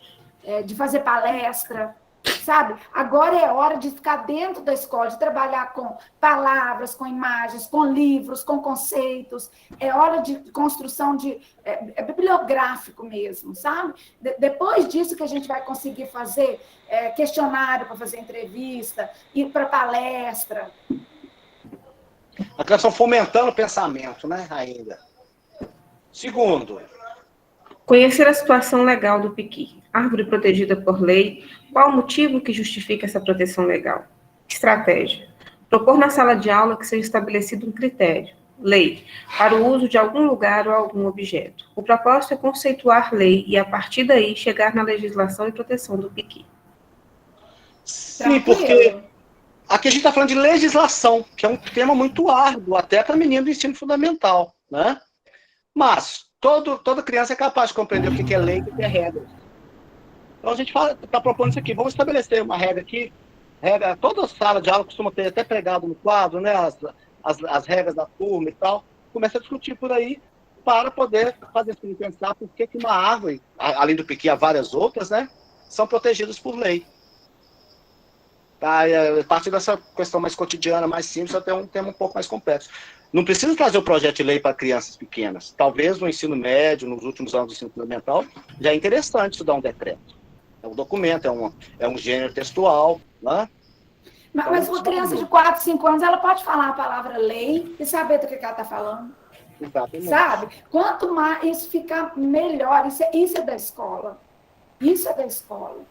fazer palestra, sabe? Agora é hora de ficar dentro da escola, de trabalhar com palavras, com imagens, com livros, com conceitos. É hora de construção bibliográfico mesmo, sabe? Depois disso que a gente vai conseguir fazer questionário para fazer entrevista, ir para palestra. Aqui nós estamos fomentando o pensamento, né, ainda. Segundo, conhecer a situação legal do piqui. Árvore protegida por lei. Qual o motivo que justifica essa proteção legal? Estratégia. Propor na sala de aula que seja estabelecido um critério. Lei. Para o uso de algum lugar ou algum objeto. O propósito é conceituar lei e, a partir daí, chegar na legislação e proteção do piqui. Sim, porque aqui a gente está falando de legislação, que é um tema muito árduo, até para menino do ensino fundamental, né? Mas toda criança é capaz de compreender o que é lei e o que é regra. Então a gente está propondo isso aqui. Vamos estabelecer uma regra aqui. Toda sala de aula costuma ter até pregado no quadro, né? As regras da turma e tal. Começa a discutir por aí para poder fazer esse pensar por que uma árvore, além do piqui, há várias outras, né? São protegidas por lei. Tá? A partir dessa questão mais cotidiana, mais simples, até um tema um pouco mais complexo. Não precisa trazer o projeto de lei para crianças pequenas. Talvez no ensino médio, nos últimos anos do ensino fundamental, já é interessante estudar um decreto. É um documento, é um gênero textual. Né? Mas uma criança de 4, 5 anos, ela pode falar a palavra lei e saber do que ela está falando. Exatamente. Sabe? Quanto mais isso fica melhor. Isso é da escola. Isso é da escola.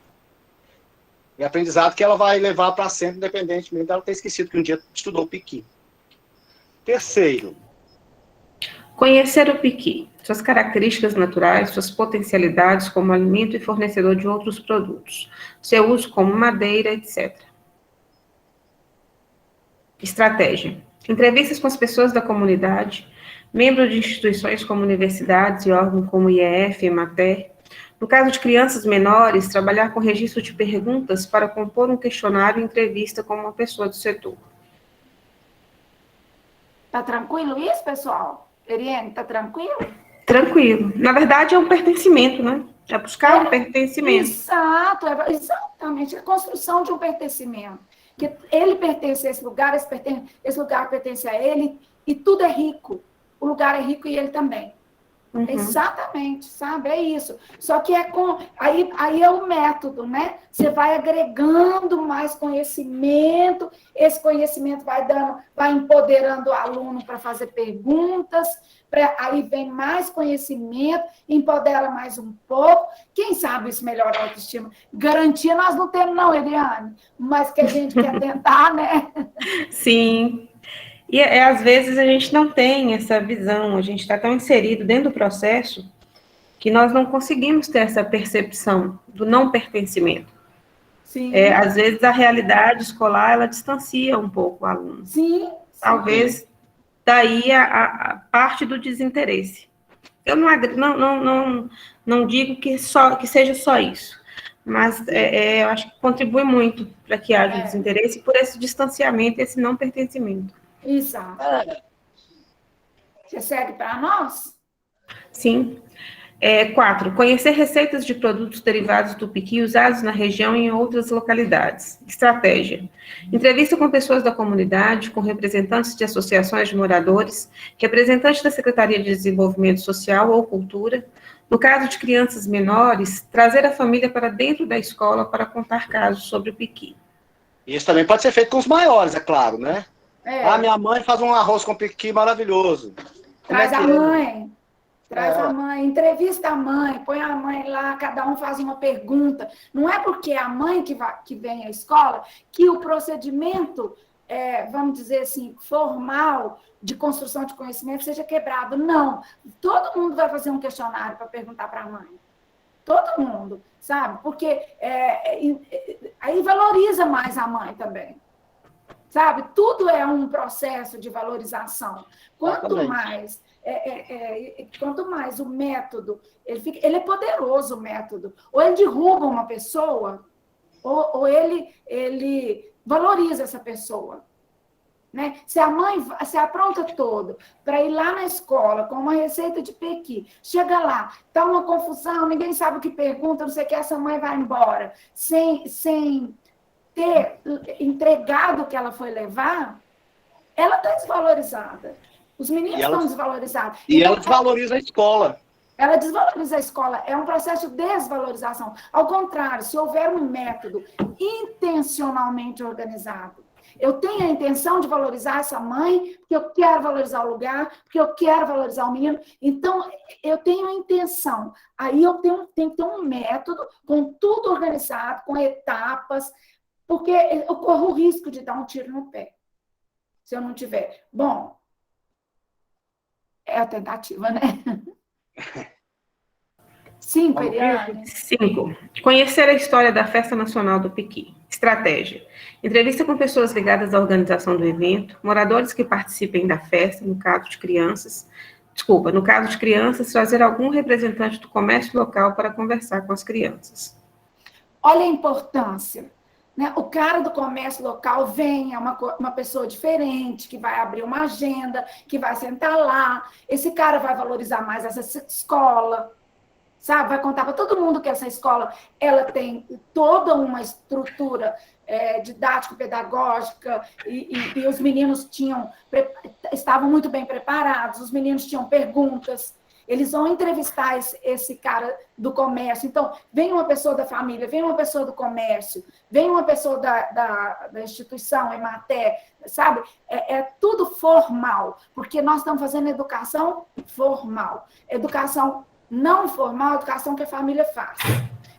E aprendizado que ela vai levar para sempre, independentemente dela ter esquecido que um dia estudou o piqui. Terceiro. Conhecer o piqui, suas características naturais, suas potencialidades como alimento e fornecedor de outros produtos, seu uso como madeira, etc. Estratégia. Entrevistas com as pessoas da comunidade, membros de instituições como universidades e órgãos como IEF, EMATER. No caso de crianças menores, trabalhar com registro de perguntas para compor um questionário e entrevista com uma pessoa do setor. Tá tranquilo isso, pessoal? Eriane, tá tranquilo? Tranquilo. Na verdade, é um pertencimento, né? É buscar um pertencimento. Exato, exatamente, a construção de um pertencimento. Que ele pertence a esse lugar, esse lugar pertence a ele, e tudo é rico. O lugar é rico e ele também. Uhum. Exatamente, sabe? É isso. Só que aí é o método, né? Você vai agregando mais conhecimento, esse conhecimento vai empoderando o aluno para fazer perguntas, aí vem mais conhecimento, empodera mais um pouco. Quem sabe isso melhora a autoestima? Garantia nós não temos, não, Eliane, mas que a gente quer tentar, né? Sim. E às vezes a gente não tem essa visão, a gente está tão inserido dentro do processo que nós não conseguimos ter essa percepção do não pertencimento. Sim. Às vezes a realidade escolar, ela distancia um pouco o aluno. Sim. Talvez daí a parte do desinteresse. Eu não digo que seja só isso, mas eu acho que contribui muito para que haja desinteresse por esse distanciamento, esse não pertencimento. Exato. Você segue para nós? Sim. 4. Conhecer receitas de produtos derivados do piqui usados na região e em outras localidades. Estratégia. Entrevista com pessoas da comunidade, com representantes de associações de moradores, representantes da Secretaria de Desenvolvimento Social ou Cultura. No caso de crianças menores, trazer a família para dentro da escola para contar casos sobre o piqui. Isso também pode ser feito com os maiores, é claro, né? Minha mãe faz um arroz com piqui maravilhoso. Traz a mãe. Traz a mãe, entrevista a mãe, põe a mãe lá, cada um faz uma pergunta. Não é porque é a mãe que vem à escola que o procedimento, vamos dizer assim, formal de construção de conhecimento seja quebrado. Não. Todo mundo vai fazer um questionário para perguntar para a mãe. Todo mundo, sabe? Porque aí valoriza mais a mãe também. Sabe? Tudo é um processo de valorização. Quanto mais o método, ele é poderoso, o método. Ou ele derruba uma pessoa, ou ele valoriza essa pessoa. Né? Se a mãe se apronta todo para ir lá na escola com uma receita de pequi, chega lá, está uma confusão, ninguém sabe o que pergunta, não sei o que, essa mãe vai embora, sem ter entregado o que ela foi levar, ela está desvalorizada. Os meninos estão desvalorizados. E ela desvaloriza a escola. Ela desvaloriza a escola. É um processo de desvalorização. Ao contrário, se houver um método intencionalmente organizado, eu tenho a intenção de valorizar essa mãe, porque eu quero valorizar o lugar, porque eu quero valorizar o menino. Então, eu tenho a intenção. Aí eu tenho que ter um método com tudo organizado, com etapas, porque eu corro o risco de dar um tiro no pé, se eu não tiver. Bom, é a tentativa, né? 5, Eliane. 5. Conhecer a história da Festa Nacional do Piqui. Estratégia. Entrevista com pessoas ligadas à organização do evento, moradores que participem da festa, no caso de crianças, trazer algum representante do comércio local para conversar com as crianças. Olha a importância. Né? O cara do comércio local vem, é uma pessoa diferente, que vai abrir uma agenda, que vai sentar lá. Esse cara vai valorizar mais essa escola, sabe? Vai contar para todo mundo que essa escola ela tem toda uma estrutura didático-pedagógica e os meninos estavam muito bem preparados, os meninos tinham perguntas. Eles vão entrevistar esse cara do comércio. Então, vem uma pessoa da família, vem uma pessoa do comércio, vem uma pessoa da instituição, Emater, sabe? É tudo formal, porque nós estamos fazendo educação formal. Educação não formal, educação que a família faz.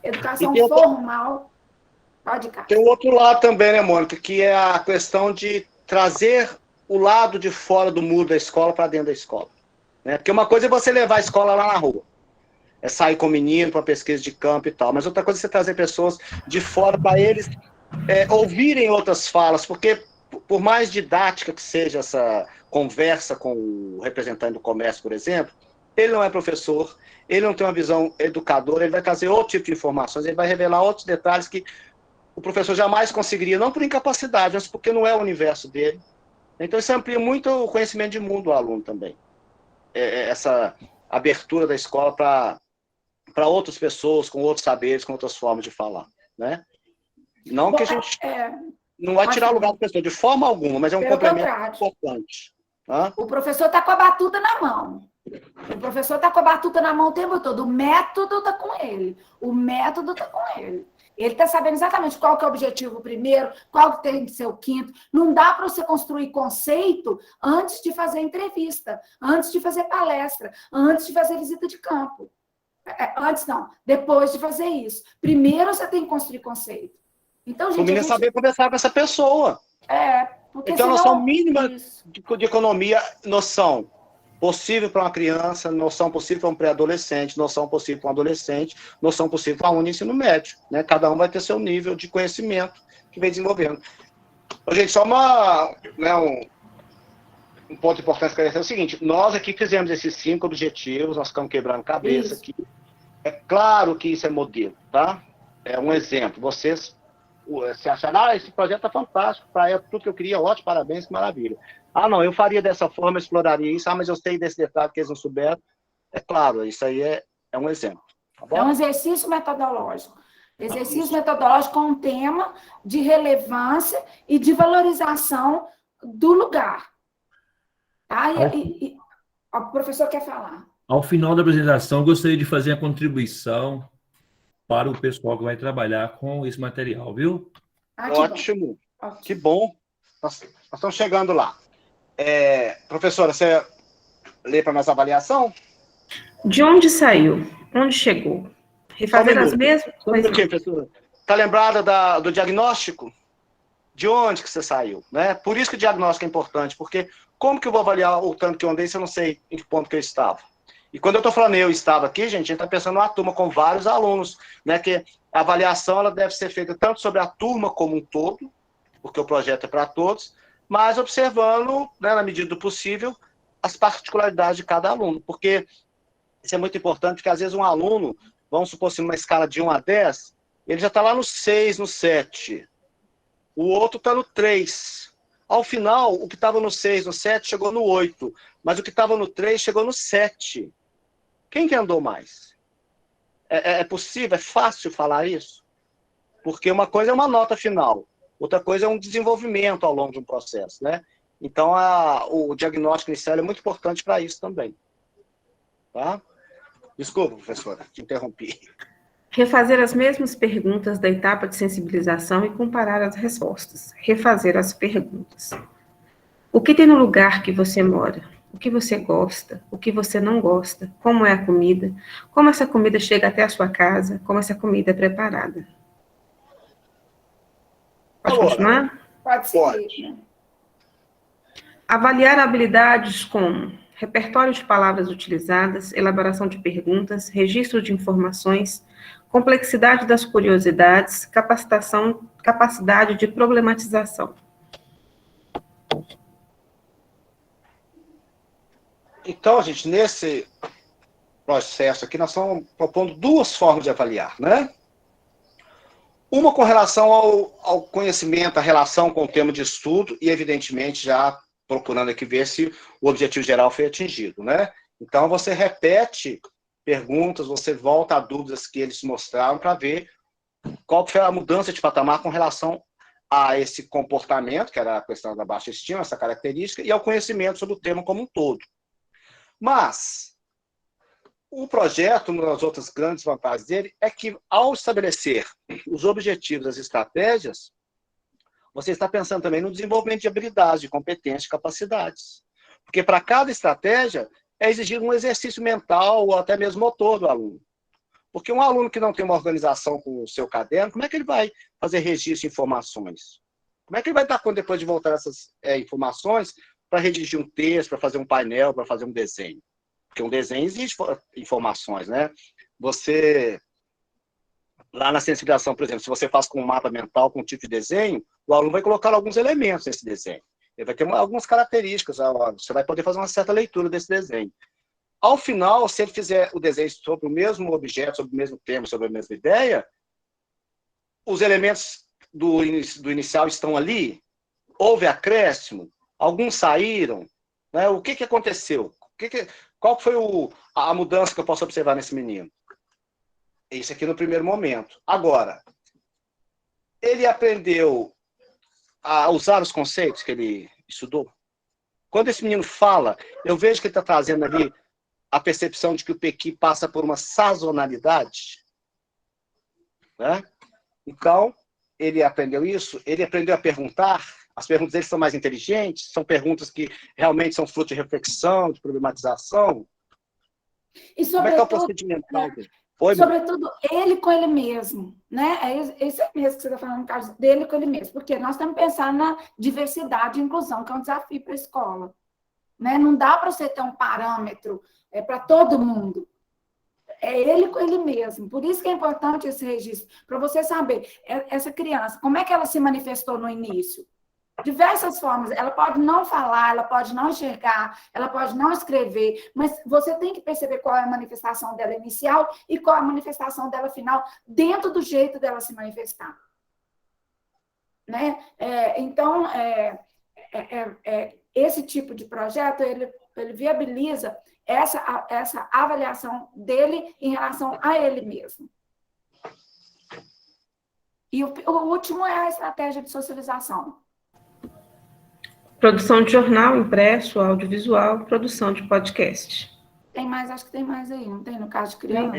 Educação formal, pode cá. Tem um outro lado também, né, Mônica, que é a questão de trazer o lado de fora do muro da escola para dentro da escola. Né? Porque uma coisa é você levar a escola lá na rua, é sair com o menino para pesquisa de campo e tal, mas outra coisa é você trazer pessoas de fora para eles ouvirem outras falas, porque por mais didática que seja essa conversa com o representante do comércio, por exemplo, ele não é professor, ele não tem uma visão educadora, ele vai trazer outro tipo de informações, ele vai revelar outros detalhes que o professor jamais conseguiria, não por incapacidade, mas porque não é o universo dele. Então isso amplia muito o conhecimento de mundo do aluno também. abertura da escola para outras pessoas, com outros saberes, com outras formas de falar, né? Não que a gente não vai tirar o lugar da pessoa, de forma alguma, mas é um complemento importante. Tá? O professor está com a batuta na mão. O professor está com a batuta na mão o tempo todo. O método está com ele. O método está com ele. Ele está sabendo exatamente qual que é o objetivo primeiro, qual que tem que ser o quinto. Não dá para você construir conceito antes de fazer entrevista, antes de fazer palestra, antes de fazer visita de campo. Antes não, depois de fazer isso. Primeiro você tem que construir conceito. Então, gente, o menino saber conversar com essa pessoa. Porque então, noção mínima de economia, noção possível para uma criança, noção possível para um pré-adolescente, noção possível para um adolescente, noção possível para um aluno de ensino médio. Né? Cada um vai ter seu nível de conhecimento que vem desenvolvendo. Gente, só um ponto importante esclarecer é o seguinte, nós aqui fizemos esses 5 objetivos, nós ficamos quebrando cabeça aqui. É claro que isso é modelo, tá? É um exemplo. Vocês se acharam, esse projeto está fantástico, para tudo que eu queria, ótimo, parabéns, que maravilha. Não, eu faria dessa forma, exploraria isso, mas eu sei desse detalhe que eles não souberam. É claro, isso aí é um exemplo. Tá bom? É um exercício metodológico. Exercício metodológico com um tema de relevância e de valorização do lugar. Tá? E o professor quer falar. Ao final da apresentação, eu gostaria de fazer a contribuição para o pessoal que vai trabalhar com esse material, viu? Ótimo. Que bom. Nós estamos chegando lá. Professora, você lê para nossa avaliação? De onde saiu? Onde chegou? Refazer as mesmas? Está lembrada do diagnóstico? De onde que você saiu? Né? Por isso que o diagnóstico é importante, porque como que eu vou avaliar o tanto que eu andei se eu não sei em que ponto que eu estava? E quando eu estou falando eu estava aqui, gente, a gente está pensando numa turma com vários alunos, né? Que a avaliação ela deve ser feita tanto sobre a turma como um todo, porque o projeto é para todos, mas observando, né, na medida do possível, as particularidades de cada aluno. Porque isso é muito importante, porque às vezes um aluno, vamos supor assim, numa escala de 1 a 10, ele já está lá no 6, no 7. O outro está no 3. Ao final, o que estava no 6, no 7, chegou no 8. Mas o que estava no 3 chegou no 7. Quem que andou mais? É possível, é fácil falar isso? Porque uma coisa é uma nota final, outra coisa é um desenvolvimento ao longo de um processo, né? Então, o diagnóstico inicial é muito importante para isso também. Tá? Desculpa, professora, te interrompi. Refazer as mesmas perguntas da etapa de sensibilização e comparar as respostas. Refazer as perguntas. O que tem no lugar que você mora? O que você gosta? O que você não gosta? Como é a comida? Como essa comida chega até a sua casa? Como essa comida é preparada? Pode continuar? Pode seguir. Avaliar habilidades como repertório de palavras utilizadas, elaboração de perguntas, registro de informações, complexidade das curiosidades, capacidade de problematização. Então, gente, nesse processo aqui, nós estamos propondo 2 formas de avaliar, né? Uma com relação ao conhecimento, a relação com o tema de estudo e, evidentemente, já procurando aqui ver se o objetivo geral foi atingido, né? Então, você repete perguntas, você volta a dúvidas que eles mostraram para ver qual foi a mudança de patamar com relação a esse comportamento, que era a questão da baixa estima, essa característica, e ao conhecimento sobre o tema como um todo. Mas o projeto, uma das outras grandes vantagens dele, é que ao estabelecer os objetivos, as estratégias, você está pensando também no desenvolvimento de habilidades, de competências, de capacidades. Porque para cada estratégia é exigido um exercício mental ou até mesmo motor do aluno. Porque um aluno que não tem uma organização com o seu caderno, como é que ele vai fazer registro de informações? Como é que ele vai dar conta depois de voltar essas informações para redigir um texto, para fazer um painel, para fazer um desenho? Porque um desenho exige informações, né? Você, lá na sensibilização, por exemplo, se você faz com um mapa mental, com um tipo de desenho, o aluno vai colocar alguns elementos nesse desenho. Ele vai ter algumas características, você vai poder fazer uma certa leitura desse desenho. Ao final, se ele fizer o desenho sobre o mesmo objeto, sobre o mesmo tema, sobre a mesma ideia, os elementos do inicial estão ali, houve acréscimo, alguns saíram, né? O que aconteceu? Qual foi a mudança que eu posso observar nesse menino? Isso aqui no primeiro momento. Agora, ele aprendeu a usar os conceitos que ele estudou? Quando esse menino fala, eu vejo que ele está trazendo ali a percepção de que o Pequi passa por uma sazonalidade, né? Então, ele aprendeu isso, ele aprendeu a perguntar, as perguntas dele são mais inteligentes, são perguntas que realmente são fruto de reflexão, de problematização. E Como é que é o sobretudo, procedimental dele? sobretudo ele com ele mesmo, né? Esse é mesmo que você está falando, no caso dele com ele mesmo, porque nós estamos pensando na diversidade e inclusão, que é um desafio para a escola, né? Não dá para você ter um parâmetro para todo mundo. É ele com ele mesmo. Por isso que é importante esse registro, para você saber, essa criança, como é que ela se manifestou no início? Diversas formas. Ela pode não falar, ela pode não enxergar, ela pode não escrever, mas você tem que perceber qual é a manifestação dela inicial e qual é a manifestação dela final, dentro do jeito dela se manifestar. Né? Então, esse tipo de projeto, ele viabiliza essa avaliação dele em relação a ele mesmo. E o último é a estratégia de socialização. Produção de jornal, impresso, audiovisual, produção de podcast. Tem mais, acho que tem mais aí, não tem? No caso de criança?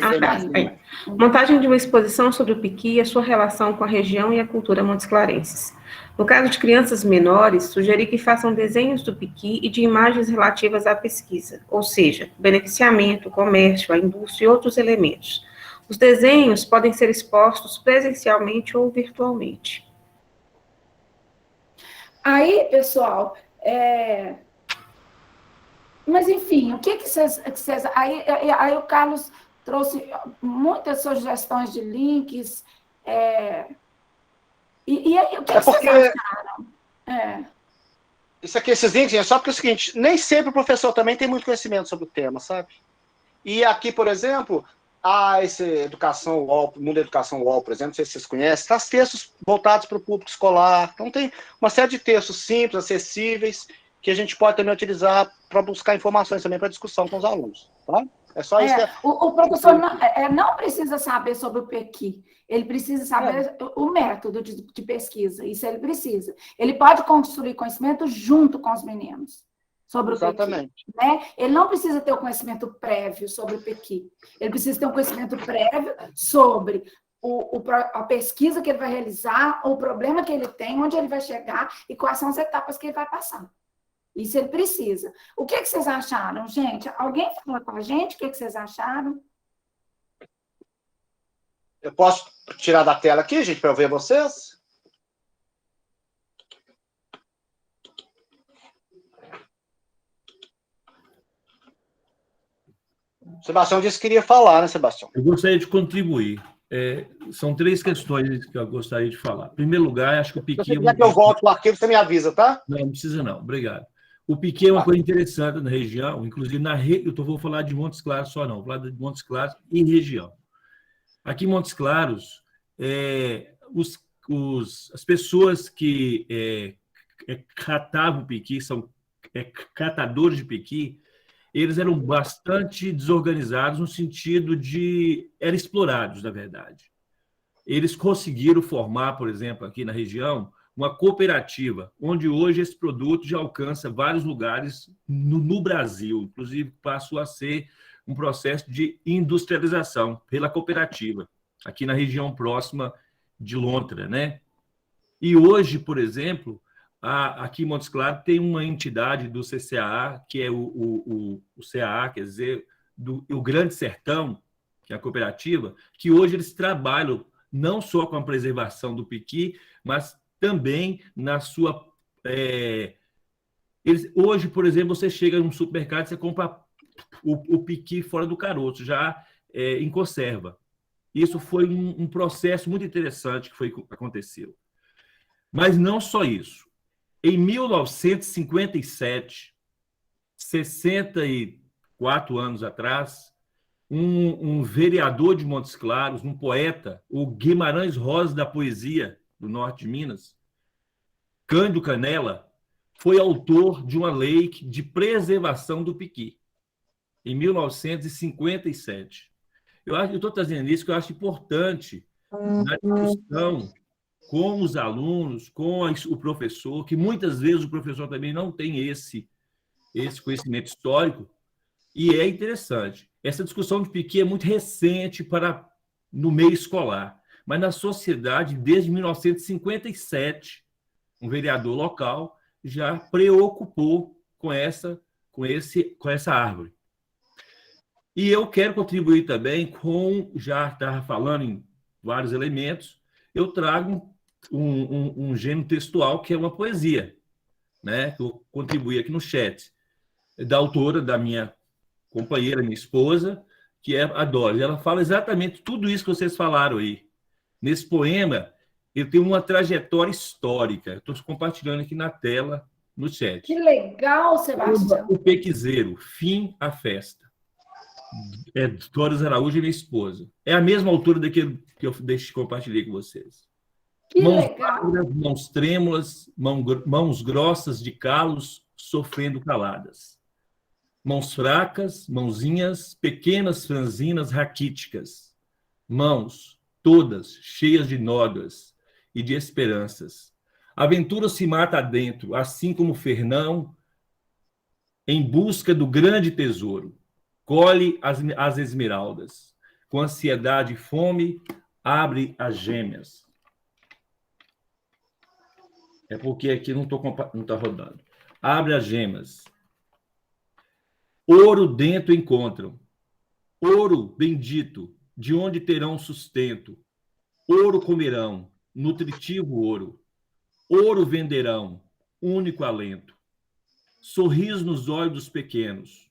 Tem. Montagem de uma exposição sobre o Pequi e a sua relação com a região e a cultura montesclarenses. No caso de crianças menores, sugeri que façam desenhos do Pequi e de imagens relativas à pesquisa, ou seja, beneficiamento, comércio, a indústria e outros elementos. Os desenhos podem ser expostos presencialmente ou virtualmente. Aí, pessoal, mas enfim, o que vocês... Aí o Carlos trouxe muitas sugestões de links. E aí, o que vocês acharam? Isso aqui, esses links, é só porque é o seguinte, nem sempre o professor também tem muito conhecimento sobre o tema, sabe? E aqui, por exemplo, esse Educação UOL, Mundo da Educação UOL, por exemplo, não sei se vocês conhecem, traz textos voltados para o público escolar. Então, tem uma série de textos simples, acessíveis, que a gente pode também utilizar para buscar informações também para discussão com os alunos, tá? É só isso. O professor não precisa saber sobre o Pequi, ele precisa saber o método de pesquisa, isso ele precisa. Ele pode construir conhecimento junto com os meninos sobre o Pequi. Né? Ele não precisa ter o conhecimento prévio sobre o Pequi, ele precisa ter um conhecimento prévio sobre a pesquisa que ele vai realizar, o problema que ele tem, onde ele vai chegar e quais são as etapas que ele vai passar. Isso ele precisa. O que vocês acharam, gente? Alguém fala com a gente o que vocês acharam? Eu posso tirar da tela aqui, gente, para eu ver vocês? Sebastião disse que queria falar, né, Sebastião? Eu gostaria de contribuir. São 3 questões que eu gostaria de falar. Em primeiro lugar, acho que o Pequi... Se você quiser que eu volte o arquivo, você me avisa, tá? Não precisa não, obrigado. O Pequi é uma coisa interessante na região, inclusive eu vou falar de Montes Claros só não, vou falar de Montes Claros e região. Aqui em Montes Claros, as pessoas que catavam o Pequi, são catadores de Pequi, eles eram bastante desorganizados no sentido de... eram explorados, na verdade. Eles conseguiram formar, por exemplo, aqui na região, uma cooperativa, onde hoje esse produto já alcança vários lugares no Brasil, inclusive passou a ser um processo de industrialização pela cooperativa, aqui na região próxima de Lontra, né? E hoje, por exemplo, aqui em Montes Claros tem uma entidade do CCAA, que é o CAA, quer dizer, o Grande Sertão, que é a cooperativa, que hoje eles trabalham não só com a preservação do Pequi, mas também na sua... hoje, por exemplo, você chega num supermercado e você compra o Pequi fora do caroço, já em conserva. Isso foi um processo muito interessante que aconteceu. Mas não só isso. Em 1957, 64 anos atrás, um vereador de Montes Claros, um poeta, o Guimarães Rosa da poesia do norte de Minas, Cândido Canela, foi autor de uma lei de preservação do Pequi. em 1957. Eu estou trazendo isso que eu acho importante na discussão com os alunos, com o professor, que muitas vezes o professor também não tem esse conhecimento histórico, e é interessante. Essa discussão de Piquet é muito recente no meio escolar, mas na sociedade, desde 1957, um vereador local já preocupou com essa árvore. E eu quero contribuir também já estava falando em vários elementos, eu trago um gênero textual que é uma poesia, né? Que eu contribuí aqui no chat, da autora, da minha companheira, minha esposa, que é a Doris. Ela fala exatamente tudo isso que vocês falaram aí. Nesse poema, ele tem uma trajetória histórica. Estou compartilhando aqui na tela, no chat. Que legal, Sebastião. O Pequizeiro, Fim à Festa. É Doris Araújo e minha esposa. É a mesma autora daquele que eu compartilhei com vocês. Que mãos legal. Magras, mãos trêmulas, mãos grossas de calos, sofrendo caladas. Mãos fracas, mãozinhas, pequenas franzinas raquíticas. Mãos, todas cheias de nódoas e de esperanças. A aventura se mata adentro, assim como Fernão, em busca do grande tesouro. Colhe as esmeraldas. Com ansiedade e fome, abre as gêmeas. É porque aqui não está rodando. Abre as gemas. Ouro dentro encontram. Ouro bendito, de onde terão sustento. Ouro comerão, nutritivo ouro. Ouro venderão, único alento. Sorriso nos olhos dos pequenos.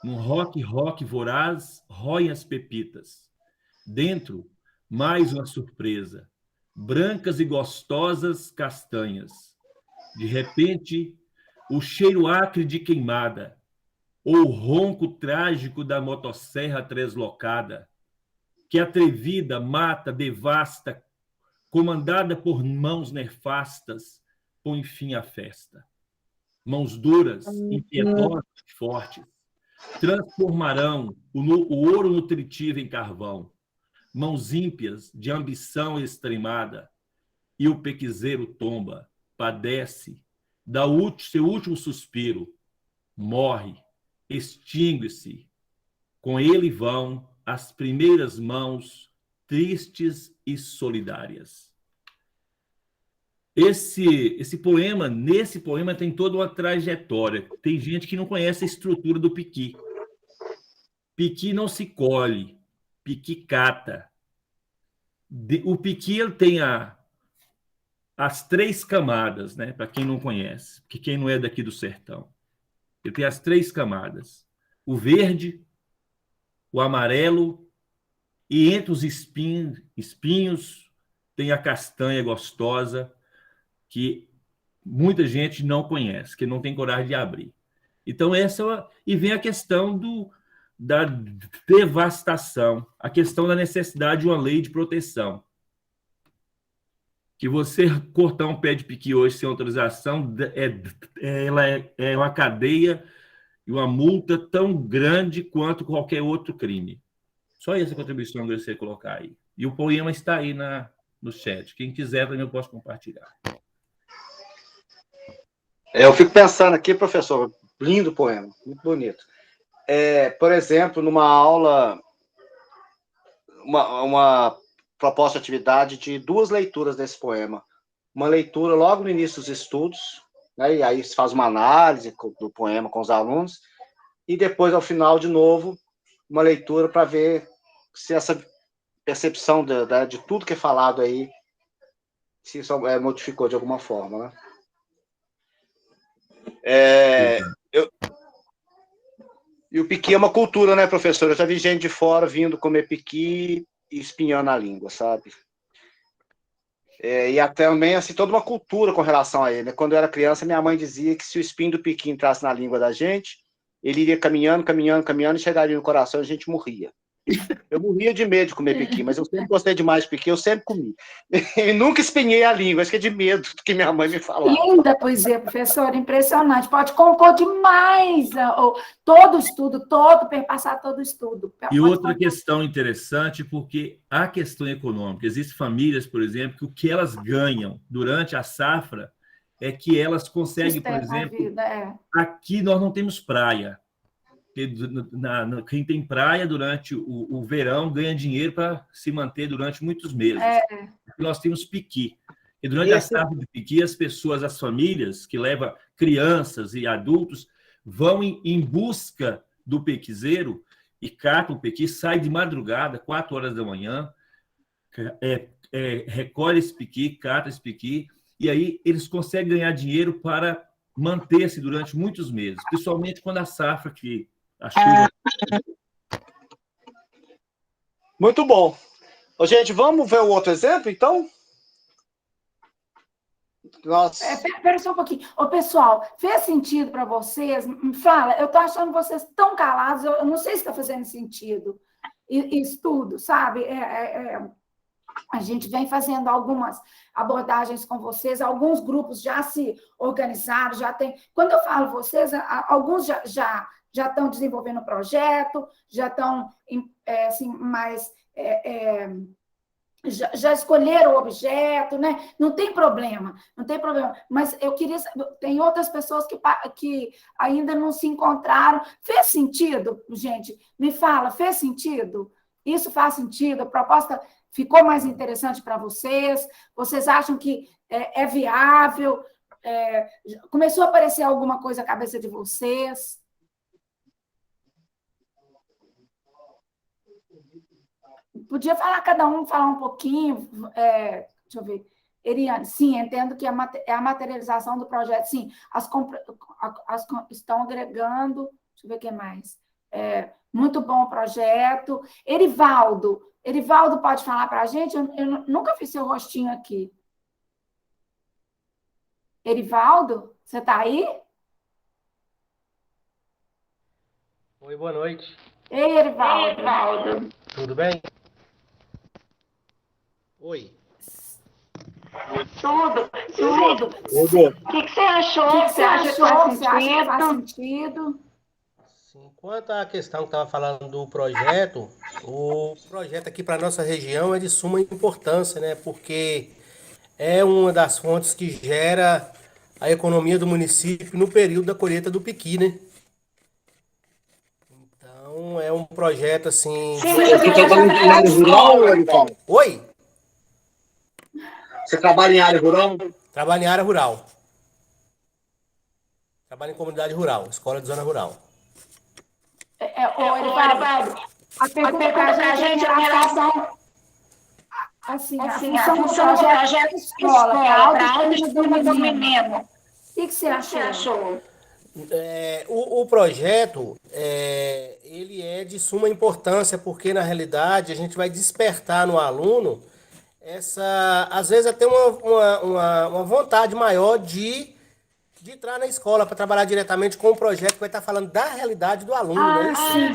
Num roque voraz, roem as pepitas. Dentro, mais uma surpresa. Brancas e gostosas castanhas. De repente, o cheiro acre de queimada, ou o ronco trágico da motosserra translocada, que atrevida mata, devasta, comandada por mãos nefastas, põe fim à festa. Mãos duras, impietosas e fortes, transformarão o ouro nutritivo em carvão. Mãos ímpias de ambição extremada, e o pequizeiro tomba, padece, dá seu último suspiro, morre, extingue-se. Com ele vão as primeiras mãos tristes e solidárias. Nesse poema tem toda uma trajetória. Tem gente que não conhece a estrutura do piqui. Piqui não se colhe, piqui cata. O piqui ele tem as 3 camadas, né? Para quem não conhece, porque quem não é daqui do sertão. Ele tem as 3 camadas. O verde, o amarelo, e entre os espinhos tem a castanha gostosa, que muita gente não conhece, que não tem coragem de abrir. Então, e vem a questão da devastação, a questão da necessidade de uma lei de proteção. Que você cortar um pé de piqui hoje sem autorização, ela é uma cadeia e uma multa tão grande quanto qualquer outro crime. Só essa contribuição que você colocar aí. E o poema está aí no chat. Quem quiser também eu posso compartilhar. Eu fico pensando aqui, professor, lindo poema, muito bonito. Por exemplo, numa aula, uma proposta de atividade de 2 leituras desse poema. Uma leitura logo no início dos estudos, né, e aí se faz uma análise do poema com os alunos, e depois, ao final, de novo, uma leitura para ver se essa percepção de tudo que é falado aí, se isso modificou de alguma forma, né? E o piqui é uma cultura, né, professor? Eu já vi gente de fora vindo comer piqui e espinhando a língua, sabe? E até também, assim, toda uma cultura com relação a ele, né? Quando eu era criança, minha mãe dizia que se o espinho do piqui entrasse na língua da gente, ele iria caminhando, caminhando, caminhando, e chegaria no coração e a gente morria. Eu morria de medo de comer piqui, mas eu sempre gostei demais de piqui, eu sempre comi. E nunca espinhei a língua, acho que é de medo do que minha mãe me falava. Linda poesia, professor, impressionante. Pode compor demais todo o estudo, perpassar todo o estudo. E outra questão interessante, porque a questão econômica, existem famílias, por exemplo, que o que elas ganham durante a safra é que elas conseguem, por exemplo, aqui nós não temos praia. Quem tem praia durante o verão ganha dinheiro para se manter durante muitos meses. Nós temos piqui. E durante a safra de piqui, as pessoas, as famílias que levam crianças e adultos vão em busca do pequizeiro e catam o pequi, sai de madrugada, 4 horas da manhã, recolhe esse pequi, cata esse pequi, e aí eles conseguem ganhar dinheiro para manter-se durante muitos meses, principalmente quando a safra que a chuva... Muito bom. Ô, gente, vamos ver o outro exemplo, então? Nossa. Espera só um pouquinho. Ô, pessoal, fez sentido para vocês? Me fala, eu estou achando vocês tão calados, eu não sei se está fazendo sentido. Isso tudo, sabe? A gente vem fazendo algumas abordagens com vocês, alguns grupos já se organizaram, já tem... Quando eu falo vocês, alguns já estão desenvolvendo projeto, já estão assim, mais... Já escolheram o objeto, né? Não tem problema. Mas eu queria saber, tem outras pessoas que ainda não se encontraram. Fez sentido, gente? Me fala, fez sentido? Isso faz sentido? A proposta ficou mais interessante para vocês? Vocês acham que é viável? Começou a aparecer alguma coisa na cabeça de vocês? Podia falar, cada um falar um pouquinho, deixa eu ver. Eriane, sim, entendo que é a materialização do projeto, sim, estão agregando, deixa eu ver o que mais. Muito bom o projeto. Erivaldo pode falar para a gente? Eu nunca vi seu rostinho aqui. Erivaldo, você está aí? Oi, boa noite. Ei, Erivaldo. Tudo bem? Oi. Tudo. O que você achou? Você acha que faz sentido? Sim, quanto à questão que estava falando do projeto, o projeto aqui para a nossa região é de suma importância, né? Porque é uma das fontes que gera a economia do município no período da colheita do piqui, né? Então, é um projeto assim... Você trabalha em área rural, Erivaldo? Oi? Você trabalha em área rural? Trabalho em área rural. Trabalho em comunidade rural, escola de zona rural. Erivaldo, a pergunta para a gente é em relação... Assim, a função do projeto escola, para a autoestima do menino. O que você achou? O projeto, ele é de suma importância, porque, na realidade, a gente vai despertar no aluno às vezes, até uma vontade maior de entrar na escola para trabalhar diretamente com um projeto que vai estar falando da realidade do aluno.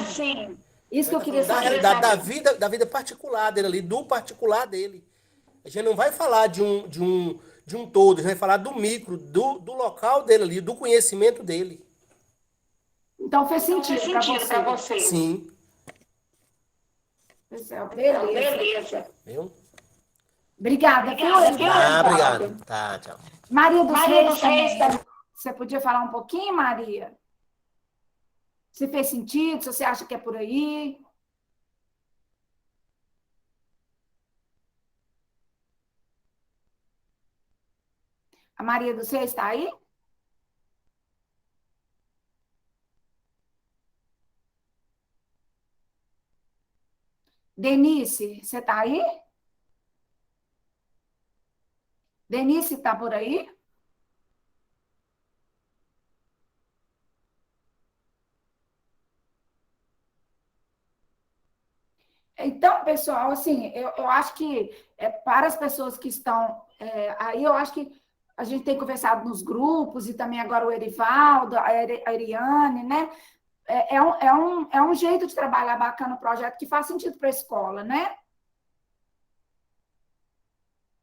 Sim. Isso que eu queria saber. Da realidade da vida particular dele ali, do particular dele. A gente não vai falar de um todo, a gente vai falar do micro, do local dele ali, do conhecimento dele. Então fez sentido para você. Sim. Beleza. Viu? Obrigada. Obrigado. Tá, tchau. Maria dos Reis, você podia falar um pouquinho, Maria? Se fez sentido, se você acha que é por aí? A Maria dos Reis está aí? Denise, você está aí? Denise está por aí? Então, pessoal, assim, eu acho que para as pessoas que estão aí, eu acho que a gente tem conversado nos grupos, e também agora o Erivaldo, a Eriane, né? é um jeito de trabalhar bacana o projeto que faz sentido para a escola, né?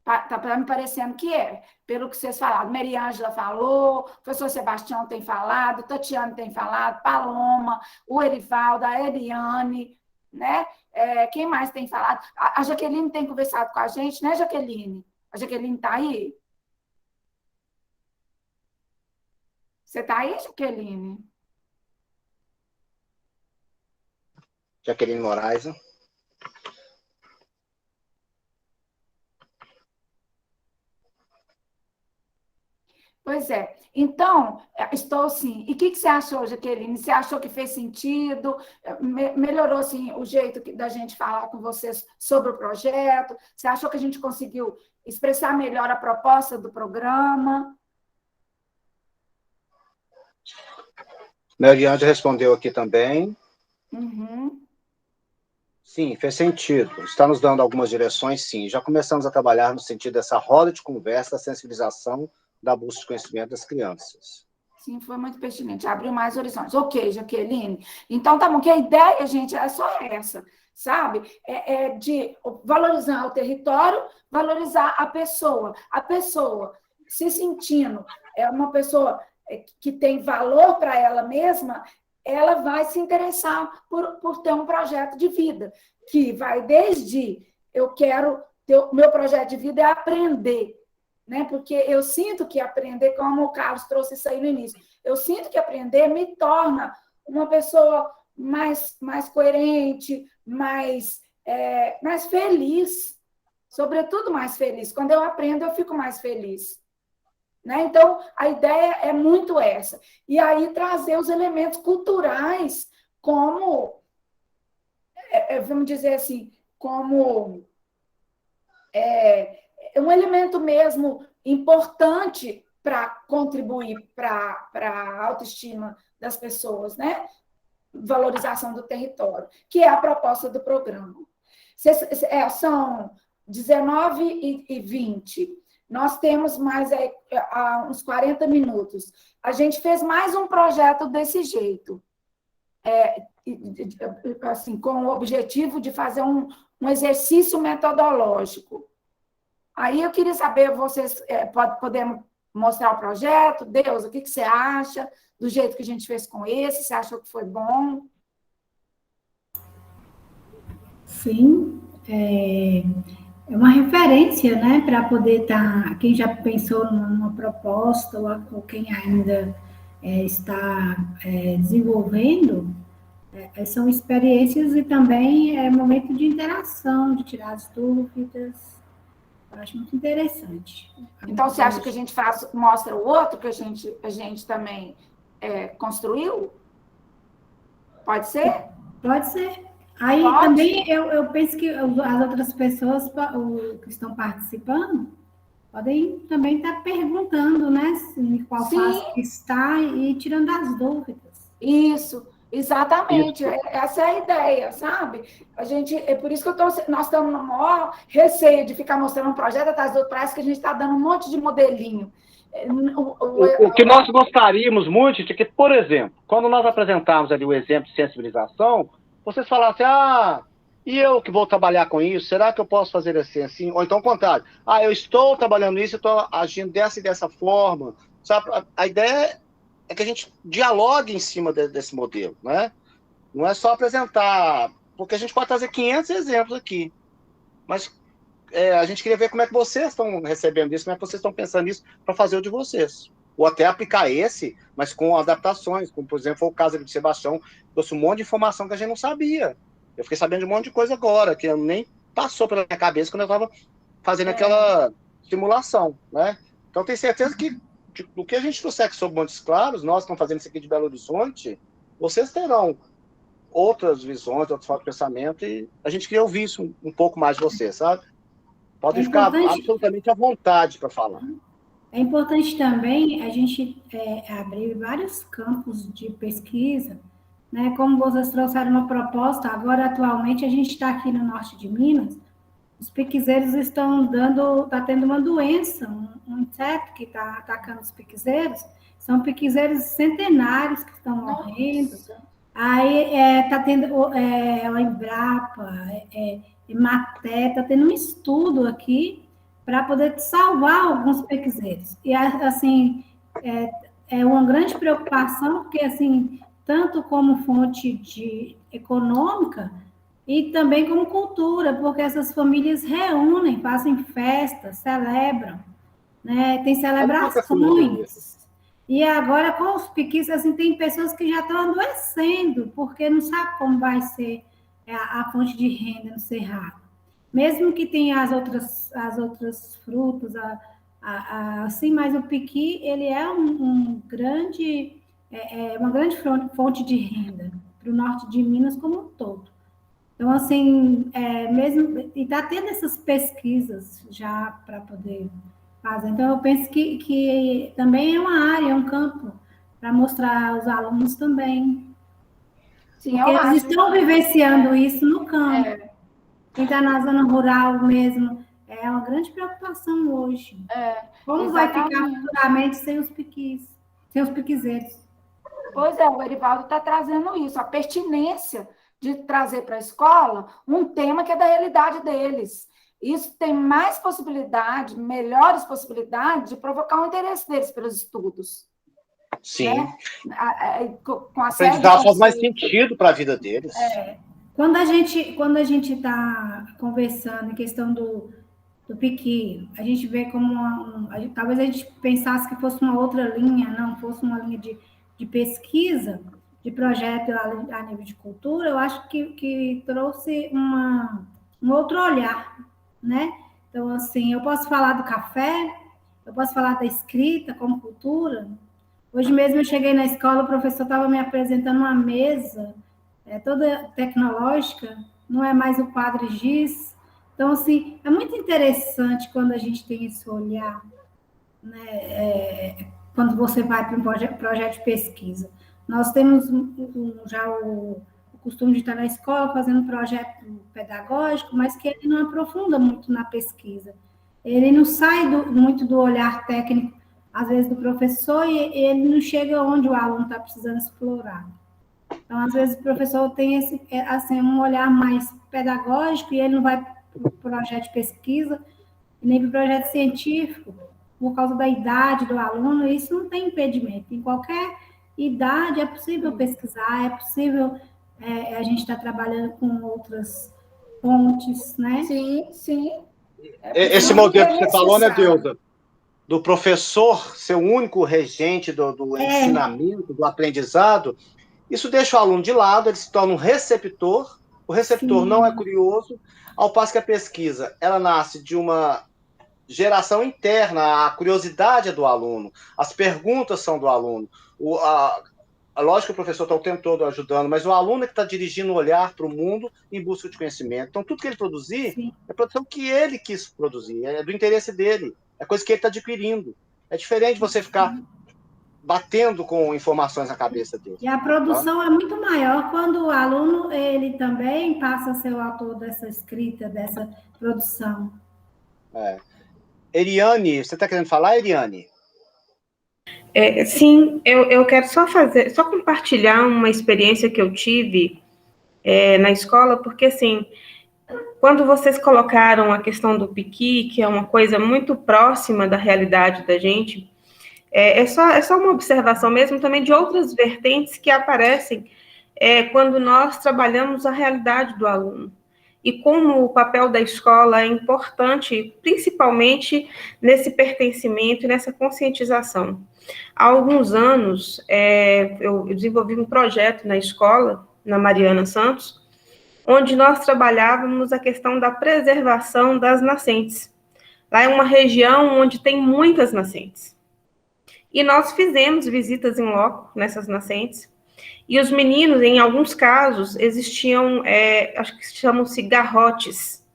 Tá me parecendo que é, pelo que vocês falaram. Mariângela falou, o professor Sebastião tem falado, Tatiana tem falado, Paloma, o Erivaldo, a Eliane, né? Quem mais tem falado? A Jaqueline tem conversado com a gente, né, Jaqueline? A Jaqueline está aí? Você está aí, Jaqueline? Jaqueline Moraes, né? Pois é. Então, estou assim. E o que você achou, Jaqueline? Você achou que fez sentido? Melhorou assim, o jeito da gente falar com vocês sobre o projeto? Você achou que a gente conseguiu expressar melhor a proposta do programa? Mariângela respondeu aqui também. Uhum. Sim, fez sentido. Está nos dando algumas direções, sim. Já começamos a trabalhar no sentido dessa roda de conversa, da sensibilização, da busca de conhecimento das crianças. Sim, foi muito pertinente. Abriu mais horizontes. Ok, Jaqueline. Então, tá bom, que a ideia, gente, é só essa, sabe? De valorizar o território, valorizar a pessoa. A pessoa se sentindo uma pessoa que tem valor para ela mesma, ela vai se interessar por ter um projeto de vida, que vai desde eu quero ter, meu projeto de vida é aprender, né? Porque eu sinto que aprender, como o Carlos trouxe isso aí no início, eu sinto que aprender me torna uma pessoa mais coerente, mais feliz, sobretudo mais feliz. Quando eu aprendo, eu fico mais feliz. Né? Então, a ideia é muito essa. E aí trazer os elementos culturais como, vamos dizer assim, como um elemento mesmo importante para contribuir para a autoestima das pessoas, né? Valorização do território, que é a proposta do programa. São 19h20. Nós temos mais uns 40 minutos. A gente fez mais um projeto desse jeito, assim, com o objetivo de fazer um exercício metodológico. Aí eu queria saber, vocês podemos mostrar o projeto? Deus, o que você acha do jeito que a gente fez com esse? Você achou que foi bom? Sim, é uma referência, né, para poder estar, quem já pensou numa proposta ou quem ainda está desenvolvendo, são experiências e também é momento de interação, de tirar as dúvidas. Eu acho muito interessante. Então, você acha que a gente mostra o outro que a gente também construiu? Pode ser? Pode ser. Aí também eu penso que as outras pessoas que estão participando podem também estar perguntando, né, em qual fase está e tirando as dúvidas. Isso, exatamente. Essa é a ideia, sabe? É por isso que nós estamos no maior receio de ficar mostrando um projeto atrás do outro, parece que a gente está dando um monte de modelinho. O que nós gostaríamos muito de que, por exemplo, quando nós apresentarmos ali o exemplo de sensibilização, vocês falassem, e eu que vou trabalhar com isso, será que eu posso fazer assim? Ou então, ao contrário, eu estou trabalhando isso, eu estou agindo dessa e dessa forma. Sabe? A ideia é que a gente dialogue em cima desse modelo, né? Não é só apresentar, porque a gente pode trazer 500 exemplos aqui, mas a gente queria ver como é que vocês estão recebendo isso, como é que vocês estão pensando nisso para fazer o de vocês. Ou até aplicar esse, mas com adaptações, como, por exemplo, foi o caso de Sebastião, trouxe um monte de informação que a gente não sabia. Eu fiquei sabendo de um monte de coisa agora, que nem passou pela minha cabeça quando eu estava fazendo aquela simulação, né? Então, tenho certeza que do que a gente trouxer aqui sobre Montes Claros, nós que estamos fazendo isso aqui de Belo Horizonte, vocês terão outras visões, outros formas de pensamento, e a gente queria ouvir isso um pouco mais de vocês, sabe? Podem ficar absolutamente à vontade para falar. É importante também a gente abrir vários campos de pesquisa, né? Como vocês trouxeram uma proposta, agora atualmente a gente está aqui no norte de Minas, os piquezeiros está tendo uma doença, um inseto que está atacando os piquezeiros, são piquezeiros centenários que estão morrendo, Aí está tendo a Embrapa, Emater, está tendo um estudo aqui para poder salvar alguns pesquiseiros. E, assim, é uma grande preocupação, porque, assim, tanto como fonte econômica e também como cultura, porque essas famílias reúnem, fazem festas, celebram, né? Tem celebrações. E agora, com os pequenos, assim, tem pessoas que já estão adoecendo, porque não sabe como vai ser a fonte de renda no Cerrado. Mesmo que tenha as outras frutas, assim, mas o piqui, ele é uma grande fonte de renda para o norte de Minas como um todo. Então, assim, mesmo, e está tendo essas pesquisas já para poder fazer. Então, eu penso que também é uma área, é um campo para mostrar aos alunos também. Sim, porque eles estão vivenciando isso no campo. Quem está na zona rural mesmo, é uma grande preocupação hoje. Como vai ficar futuramente sem os piquizeiros? Pois é, o Erivaldo está trazendo isso, a pertinência de trazer para a escola um tema que é da realidade deles. Isso tem mais possibilidade, melhores possibilidades de provocar o interesse deles pelos estudos. Sim. Né? Com a aprendizado faz mais sentido para a vida deles. Quando a gente está conversando em questão do piqui, a gente vê como talvez a gente pensasse que fosse uma outra linha, não fosse uma linha de pesquisa, de projeto a nível de cultura. Eu acho que trouxe um outro olhar, né? Então, assim, eu posso falar do café, eu posso falar da escrita como cultura. Hoje mesmo eu cheguei na escola, o professor estava me apresentando uma mesa toda tecnológica, não é mais o quadro giz. Então, assim, é muito interessante quando a gente tem esse olhar, né? Quando você vai para um projeto de pesquisa. Nós temos já o costume de estar na escola fazendo um projeto pedagógico, mas que ele não aprofunda muito na pesquisa. Ele não sai muito do olhar técnico, às vezes, do professor, e ele não chega onde o aluno está precisando explorar. Então, às vezes, o professor tem um olhar mais pedagógico e ele não vai para o projeto de pesquisa, nem para o projeto científico, por causa da idade do aluno. Isso não tem impedimento. Em qualquer idade é possível pesquisar, é possível a gente estar trabalhando com outras fontes, né? Sim, sim. Esse modelo que você falou, né, Deusa? Do professor ser o único regente do ensinamento, do aprendizado, isso deixa o aluno de lado, ele se torna um receptor, o receptor Sim. não é curioso, ao passo que a pesquisa, ela nasce de uma geração interna, a curiosidade é do aluno, as perguntas são do aluno, lógico que o professor está o tempo todo ajudando, mas o aluno é que está dirigindo o olhar para o mundo em busca de conhecimento. Então, tudo que ele produzir Sim. é produção que ele quis produzir, é do interesse dele, é coisa que ele está adquirindo. É diferente de você ficar batendo com informações na cabeça dele. E a produção é muito maior quando o aluno ele também passa a ser o autor dessa escrita, dessa produção. Eriane, você está querendo falar, Eriane? Sim, eu quero só compartilhar uma experiência que eu tive na escola, porque, assim, quando vocês colocaram a questão do piqui, que é uma coisa muito próxima da realidade da gente, é só uma observação mesmo também de outras vertentes que aparecem quando nós trabalhamos a realidade do aluno. E como o papel da escola é importante, principalmente nesse pertencimento e nessa conscientização. Há alguns anos, eu desenvolvi um projeto na escola, na Mariana Santos, onde nós trabalhávamos a questão da preservação das nascentes. Lá é uma região onde tem muitas nascentes. E nós fizemos visitas em loco nessas nascentes, e os meninos, em alguns casos, existiam, acho que chamam-se garrotes,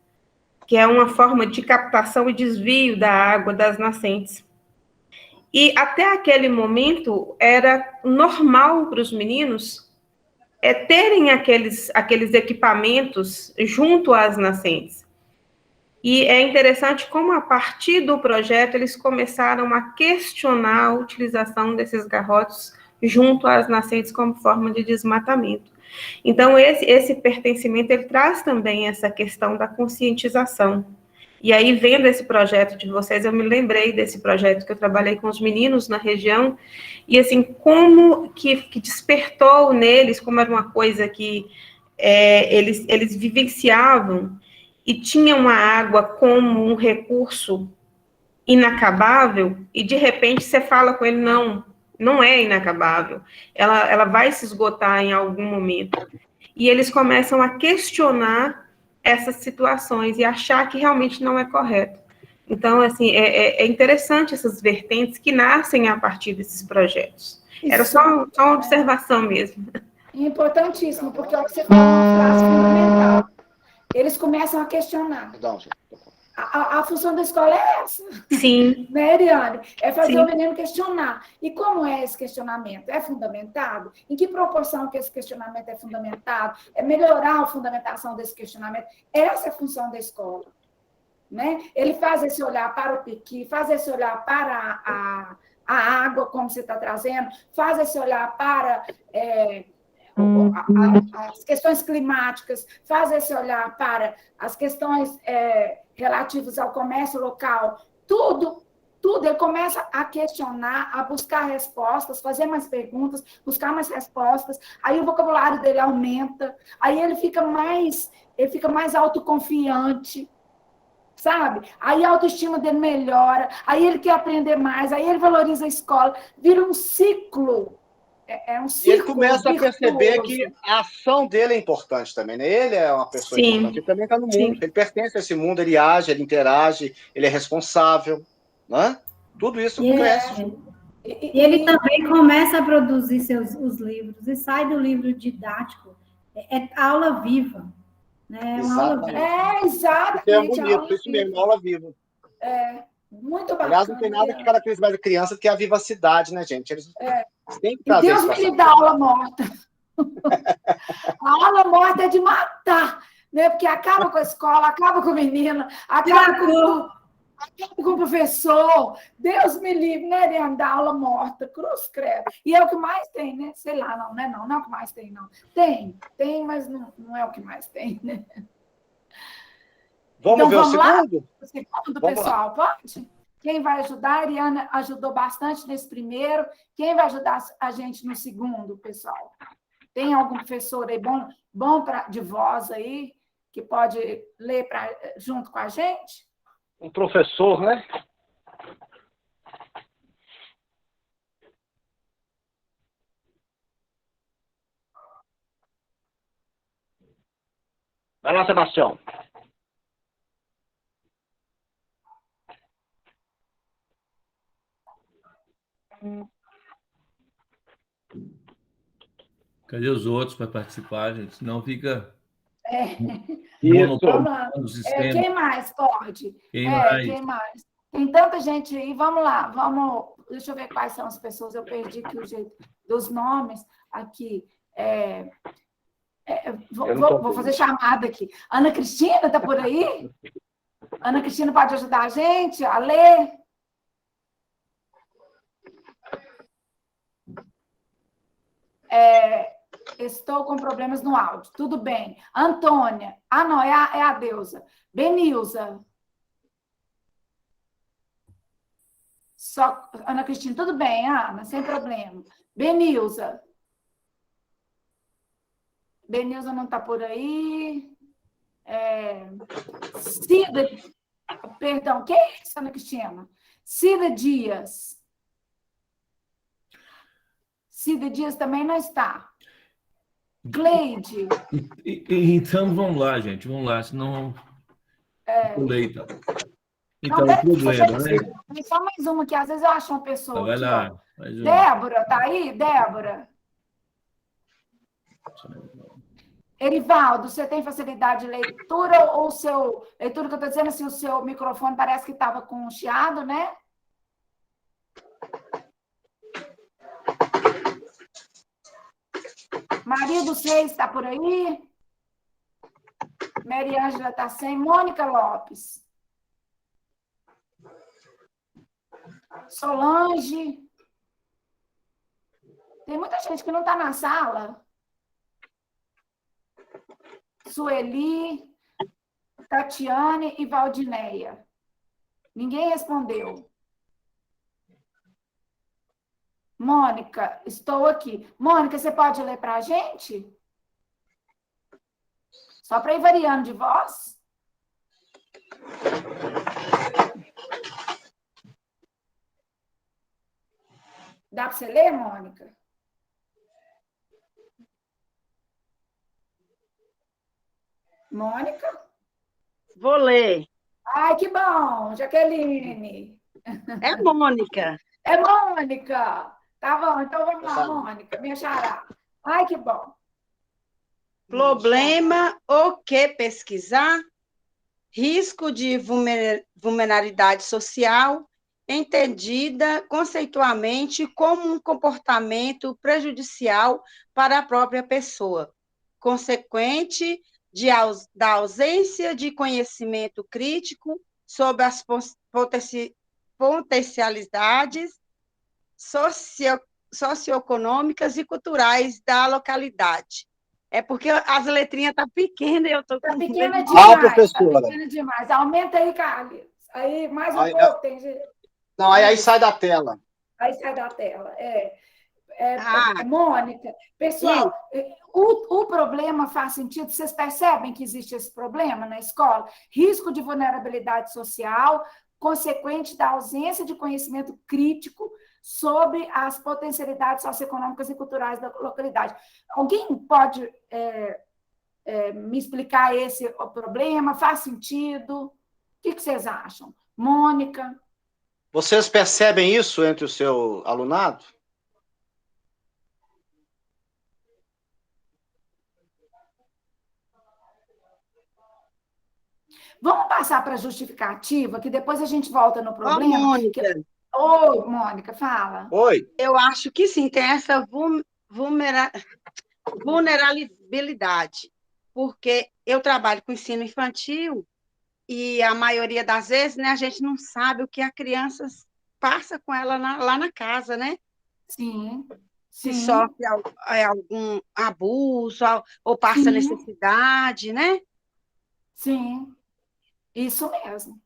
que é uma forma de captação e desvio da água das nascentes. E até aquele momento era normal para os meninos terem aqueles equipamentos junto às nascentes. E é interessante como, a partir do projeto, eles começaram a questionar a utilização desses garrotes junto às nascentes como forma de desmatamento. Então, esse pertencimento, ele traz também essa questão da conscientização. E aí, vendo esse projeto de vocês, eu me lembrei desse projeto que eu trabalhei com os meninos na região, e assim, como que despertou neles, como era uma coisa que eles vivenciavam, e tinham a água como um recurso inacabável, e de repente você fala com ele, não é inacabável, ela vai se esgotar em algum momento. E eles começam a questionar essas situações e achar que realmente não é correto. Então, assim, é interessante essas vertentes que nascem a partir desses projetos. Era só uma observação mesmo. Importantíssimo, porque é o que você falou, uma frase fundamental. Eles começam a questionar. A função da escola é essa. Sim. Né, Ariane? É fazer Sim. o menino questionar. E como é esse questionamento? É fundamentado? Em que proporção que esse questionamento é fundamentado? É melhorar a fundamentação desse questionamento. Essa é a função da escola. Né? Ele faz esse olhar para o piqui, faz esse olhar para a água, como você está trazendo, faz esse olhar para as questões climáticas, faz esse olhar para as questões relativas ao comércio local, tudo, ele começa a questionar, a buscar respostas, fazer mais perguntas, buscar mais respostas, aí o vocabulário dele aumenta, aí ele fica mais autoconfiante, sabe? Aí a autoestima dele melhora, aí ele quer aprender mais, aí ele valoriza a escola, vira um ciclo. É um ciclo. Ele começa a perceber que a ação dele é importante também, né? Ele é uma pessoa importante, ele também está no mundo, ele pertence a esse mundo, ele age, ele interage, ele é responsável, né? Tudo isso cresce. E ele também começa a produzir os livros, e sai do livro didático, aula viva. Né? Exatamente. É bonito, isso mesmo, aula viva. Muito bacana. Aliás, não tem nada que caracteriza mais a criança que a vivacidade, né, gente? Eles têm que trazer isso. E Deus me livre da aula morta. A aula morta é de matar, né? Porque acaba com a escola, acaba com o menino, acaba com o professor. Deus me livre, né, de dar aula morta, cruz credo. E é o que mais tem, né? Sei lá, não é o que mais tem, não. Tem, mas não é o que mais tem, né? Vamos ver o segundo? O segundo, pessoal, pode? Quem vai ajudar? A Ariana ajudou bastante nesse primeiro. Quem vai ajudar a gente no segundo, pessoal? Tem algum professor aí bom de voz aí, que pode ler junto com a gente? Um professor, né? Vai lá, Sebastião. Cadê os outros para participar, gente? Senão fica monotônico o sistema. Quem mais pode? Quem mais? Tem tanta gente aí. Vamos lá. Deixa eu ver quais são as pessoas. Eu perdi aqui o jeito dos nomes. Aqui. Vou fazer chamada aqui. Ana Cristina, está por aí? Ana Cristina pode ajudar a gente a ler? Estou com problemas no áudio. Tudo bem. Antônia. Não, é a Deusa. Benilza. Ana Cristina, tudo bem, Ana, sem problema. Benilza. Benilza não está por aí. Cida. Perdão, que é isso, Ana Cristina? Cida Dias. Cida Dias também não está. Cleide. Então, vamos lá, gente. Vamos lá, senão... Pulei, tá? Então, não, o problema, né? Tem só mais uma, que às vezes eu acho uma pessoa vai aqui, lá, ó. Débora, tá aí? Débora. Erivaldo, você tem facilidade de leitura ou leitura que eu estou dizendo, assim, o seu microfone parece que estava com um chiado, né? Maria dos Reis está por aí? Mary Ângela está sem. Mônica Lopes. Solange. Tem muita gente que não está na sala. Sueli, Tatiane e Valdineia. Ninguém respondeu. Mônica, estou aqui. Mônica, você pode ler para a gente? Só para ir variando de voz? Dá para você ler, Mônica? Mônica? Vou ler. Ai, que bom, Jaqueline. É Mônica. É Mônica. Tá bom, então vamos lá, Mônica, minha xará. Ai, que bom. Problema o que pesquisar? Risco de vulnerabilidade social, entendida conceitualmente como um comportamento prejudicial para a própria pessoa, consequente da ausência de conhecimento crítico sobre as potencialidades socioeconômicas e culturais da localidade. É porque as letrinhas estão pequenas e eu estou com... Está pequena demais, está pequena demais. Aumenta aí, Carlos. Aí, mais um pouco. Tem... Não, aí sai da tela. Aí sai da tela, Mônica, pessoal, o problema faz sentido? Vocês percebem que existe esse problema na escola? Risco de vulnerabilidade social, consequente da ausência de conhecimento crítico sobre as potencialidades socioeconômicas e culturais da localidade. Alguém pode me explicar esse problema? Faz sentido? O que vocês acham? Mônica? Vocês percebem isso entre o seu alunado? Vamos passar para a justificativa, que depois a gente volta no problema. Mônica. Oi, Mônica, fala. Oi. Eu acho que sim, tem essa vulnerabilidade, porque eu trabalho com ensino infantil e a maioria das vezes, né, a gente não sabe o que a criança passa com ela lá na casa, né? Sim. Se sofre algum abuso ou passa necessidade, né? Sim, isso mesmo.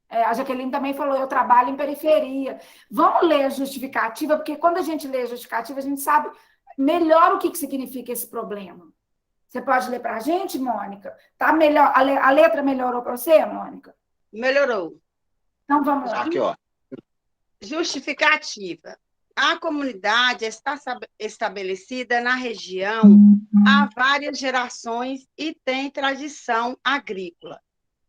A Jaqueline também falou, eu trabalho em periferia. Vamos ler a justificativa, porque quando a gente lê a justificativa, a gente sabe melhor o que significa esse problema. Você pode ler para a gente, Mônica? Tá melhor? A letra melhorou para você, Mônica? Melhorou. Então, vamos lá. Aqui, ó. Justificativa. A comunidade está estabelecida na região há várias gerações e tem tradição agrícola.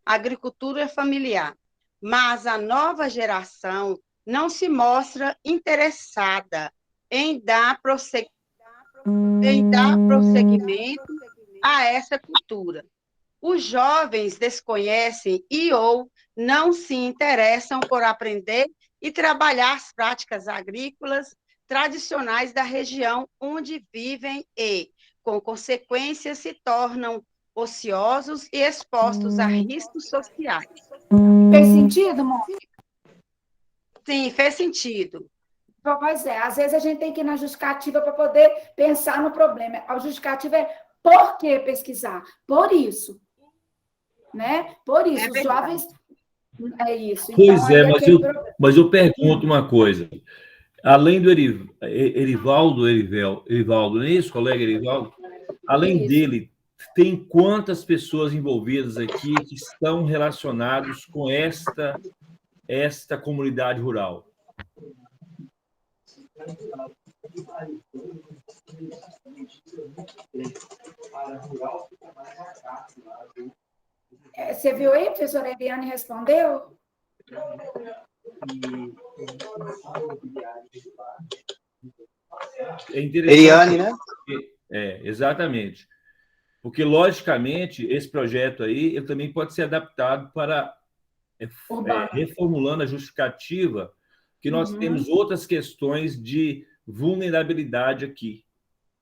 Agricultura familiar. Mas a nova geração não se mostra interessada em dar prosseguimento a essa cultura. Os jovens desconhecem ou não se interessam por aprender e trabalhar as práticas agrícolas tradicionais da região onde vivem e, com consequência, se tornam ociosos e expostos a riscos sociais. Fez sentido, Mônica? Sim, fez sentido. Pois é, às vezes a gente tem que ir na justificativa para poder pensar no problema. A justificativa é por que pesquisar? Por isso. Né? Por isso, os jovens... É isso. Pois então, mas eu pergunto uma coisa. Além do Erivaldo, não é isso, colega Erivaldo? Além dele, tem quantas pessoas envolvidas aqui que estão relacionados com esta comunidade rural? Você viu aí, professora Eliane respondeu? É interessante. Eliane, né? Exatamente. Porque, logicamente, esse projeto aí ele também pode ser adaptado para reformulando a justificativa, que nós temos outras questões de vulnerabilidade aqui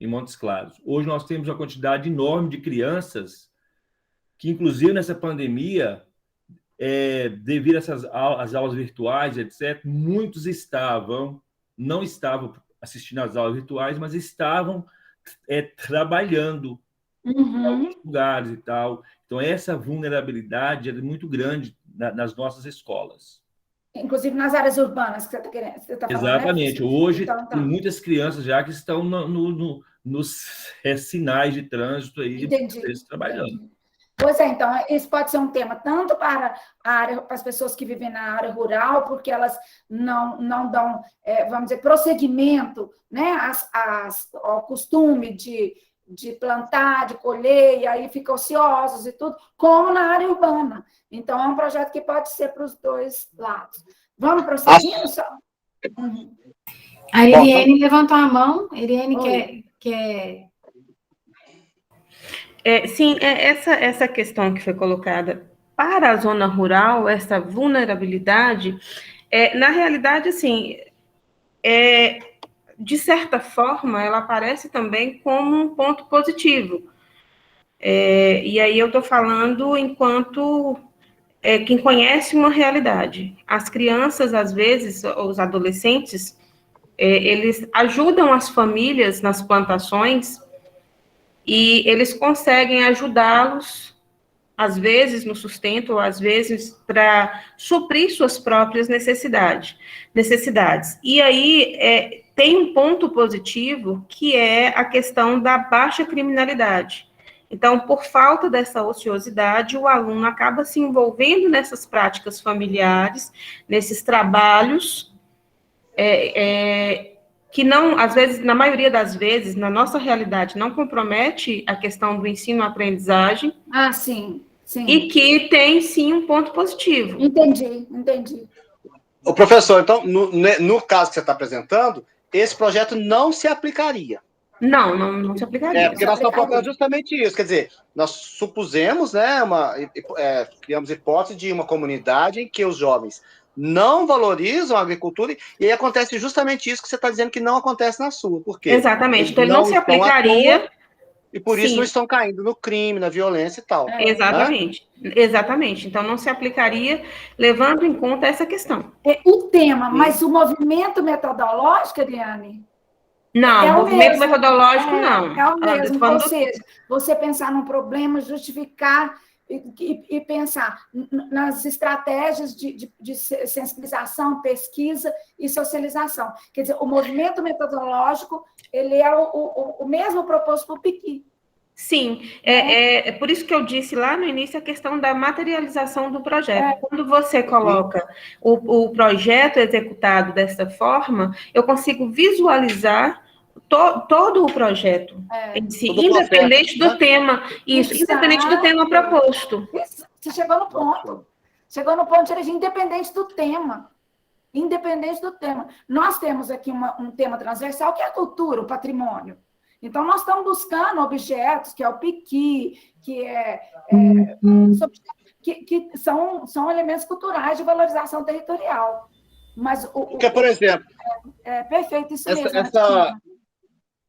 em Montes Claros. Hoje nós temos uma quantidade enorme de crianças que, inclusive nessa pandemia, devido a às aulas virtuais, etc., muitos não estavam assistindo às aulas virtuais, mas estavam trabalhando em alguns lugares e tal. Então, essa vulnerabilidade é muito grande nas nossas escolas. Inclusive nas áreas urbanas que você está falando, exatamente. Né? Hoje, então, tem muitas crianças já que estão nos sinais de trânsito aí, eles trabalhando. Entendi. Pois é, então, isso pode ser um tema tanto para para as pessoas que vivem na área rural, porque elas não dão, vamos dizer, prosseguimento, né, ao costume de plantar, de colher, e aí ficam ociosos e tudo, como na área urbana. Então, é um projeto que pode ser para os dois lados. Vamos prosseguindo, só? A Iriene levantou a mão. Iriene quer... Sim, essa questão que foi colocada para a zona rural, essa vulnerabilidade, na realidade, assim, de certa forma, ela aparece também como um ponto positivo. E aí eu estou falando enquanto quem conhece uma realidade. As crianças, às vezes, os adolescentes, eles ajudam as famílias nas plantações e eles conseguem ajudá-los, às vezes no sustento, ou às vezes para suprir suas próprias necessidades. E aí tem um ponto positivo, que é a questão da baixa criminalidade. Então, por falta dessa ociosidade, o aluno acaba se envolvendo nessas práticas familiares, nesses trabalhos, que não, às vezes, na maioria das vezes, na nossa realidade, não compromete a questão do ensino-aprendizagem. Sim. E que tem, sim, um ponto positivo. Entendi. O professor, então, no caso que você está apresentando, esse projeto não se aplicaria. Não se aplicaria. Porque nós estamos colocando justamente isso. Quer dizer, nós supusemos, né, criamos hipótese de uma comunidade em que os jovens não valorizam a agricultura, e aí acontece justamente isso que você está dizendo que não acontece na sua. Por quê? Exatamente. Então, ele não se aplicaria... E por isso não estão caindo no crime, na violência e tal. Exatamente. Então não se aplicaria levando em conta essa questão. O tema, mas o movimento metodológico, Eliane? Não, o movimento metodológico não. É o mesmo, ou seja, você pensar num problema, justificar e pensar nas estratégias de sensibilização, pesquisa e socialização. Quer dizer, o movimento metodológico, ele é o mesmo proposto para o Piqui. Sim, é por isso que eu disse lá no início a questão da materialização do projeto. Quando você coloca o projeto executado dessa forma, eu consigo visualizar todo o projeto em si, independente do tema. Isso, independente do tema proposto. Você chegou no ponto. Independente do tema. Nós temos aqui um tema transversal, que é a cultura, o patrimônio. Então, nós estamos buscando objetos, que é o Piqui, que são elementos culturais de valorização territorial. Mas porque, por exemplo... perfeito, isso mesmo.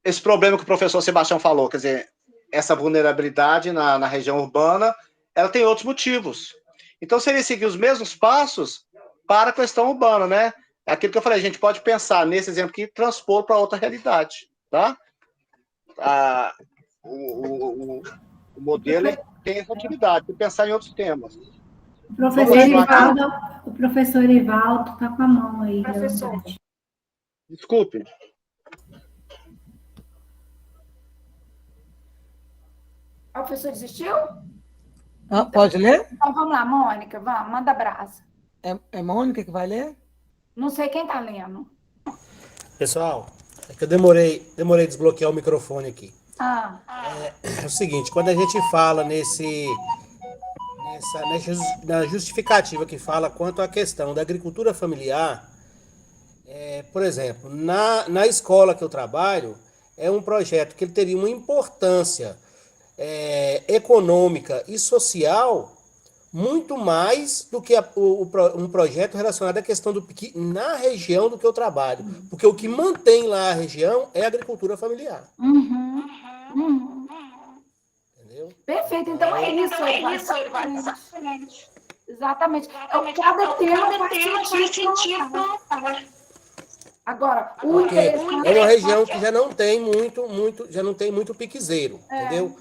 Esse problema que o professor Sebastião falou, quer dizer, essa vulnerabilidade na região urbana, ela tem outros motivos. Então, seria seguir os mesmos passos para a questão urbana, né? É aquilo que eu falei, a gente pode pensar nesse exemplo aqui e transpor para outra realidade, tá? O modelo tem essa utilidade, de pensar em outros temas. O professor Ivaldo está com a mão aí. Professor. Desculpe. O professor desistiu? Pode ler? Então vamos lá, Mônica, vamos, manda brasa. É Mônica que vai ler? Não sei quem está lendo. Pessoal, é que eu demorei a desbloquear o microfone aqui. É o seguinte, quando a gente fala na justificativa que fala quanto à questão da agricultura familiar, por exemplo, na escola que eu trabalho, é um projeto que ele teria uma importância econômica e social muito mais do que um projeto relacionado à questão do Piqui na região do que eu trabalho. Porque o que mantém lá a região é a agricultura familiar. Entendeu? Perfeito, então é isso. Exatamente. Cada tema faz sentido. Agora, o Porque interessante... é uma região que já não tem muito piquezeiro, entendeu?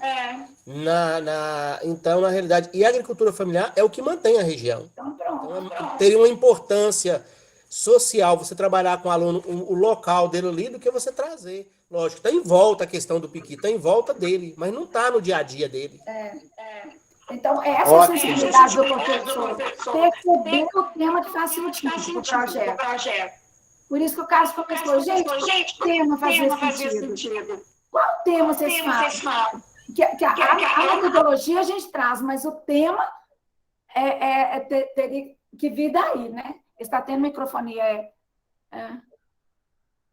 Então, na realidade, e a agricultura familiar é o que mantém a região. Então, pronto. Então, teria uma importância social você trabalhar com o aluno, o local dele ali, do que você trazer. Lógico, está em volta a questão do piqui, está em volta dele, mas não está no dia a dia dele. Então, essa é a sensibilidade do professor, perceber o tema que faz sentido para o projeto. Por isso que o Carlos falou, gente, qual tema fazia sentido? Qual tema vocês fazem? A metodologia a gente traz, mas o tema teria que vir daí, né? Está tendo microfonia.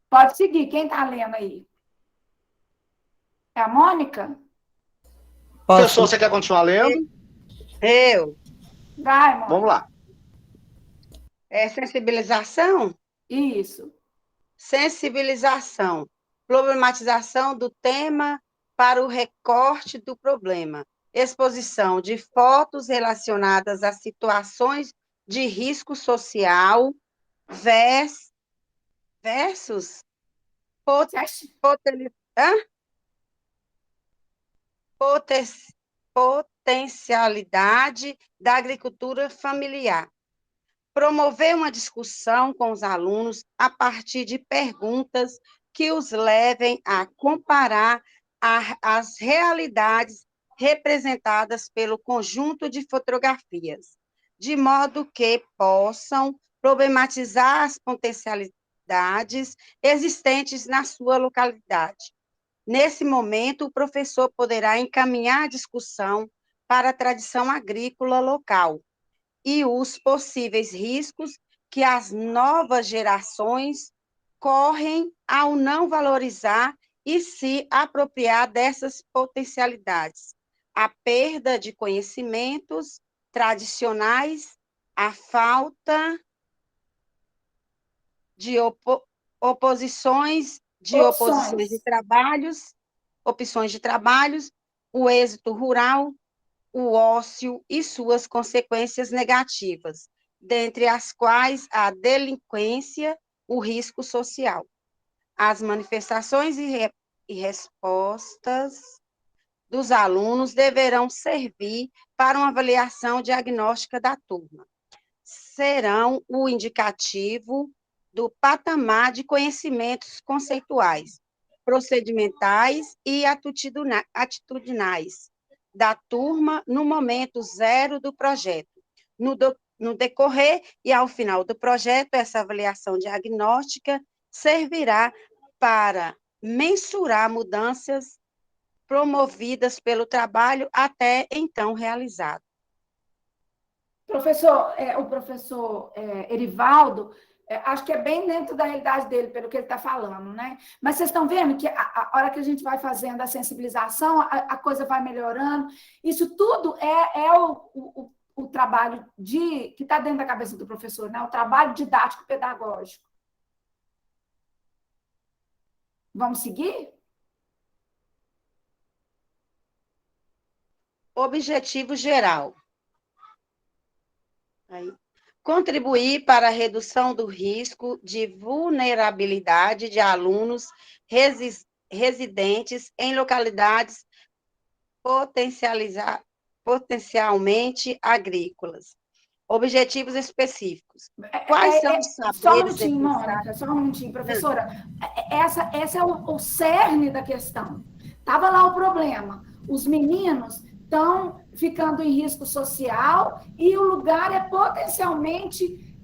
Pode seguir, quem está lendo aí? É a Mônica? Professor, você quer continuar lendo? Eu. Vai, Mônica. Vamos lá. É sensibilização? Isso. Sensibilização. Problematização do tema para o recorte do problema. Exposição de fotos relacionadas a situações de risco social versus potencialidade da agricultura familiar. Promover uma discussão com os alunos a partir de perguntas que os levem a comparar as realidades representadas pelo conjunto de fotografias, de modo que possam problematizar as potencialidades existentes na sua localidade. Nesse momento, o professor poderá encaminhar a discussão para a tradição agrícola local e os possíveis riscos que as novas gerações correm ao não valorizar e se apropriar dessas potencialidades. A perda de conhecimentos tradicionais, a falta de opções de trabalhos, o êxito rural, o ócio e suas consequências negativas, dentre as quais a delinquência, o risco social. As manifestações e respostas dos alunos deverão servir para uma avaliação diagnóstica da turma. Serão o indicativo do patamar de conhecimentos conceituais, procedimentais e atitudinais da turma no momento zero do projeto. No decorrer e ao final do projeto, essa avaliação diagnóstica servirá para mensurar mudanças promovidas pelo trabalho até então realizado. Professor, o professor Erivaldo, acho que é bem dentro da realidade dele, pelo que ele está falando, né? Mas vocês estão vendo que a hora que a gente vai fazendo a sensibilização, a coisa vai melhorando. Isso tudo é o trabalho que está dentro da cabeça do professor, né? O trabalho didático-pedagógico. Vamos seguir? Objetivo geral. Aí. Contribuir para a redução do risco de vulnerabilidade de alunos residentes em localidades potencialmente agrícolas. Objetivos específicos. Quais são os saberes... Só um minutinho, Mônica, só um minutinho, professora. Essa é o cerne da questão. Estava lá o problema. Os meninos estão ficando em risco social e o lugar é potencialmente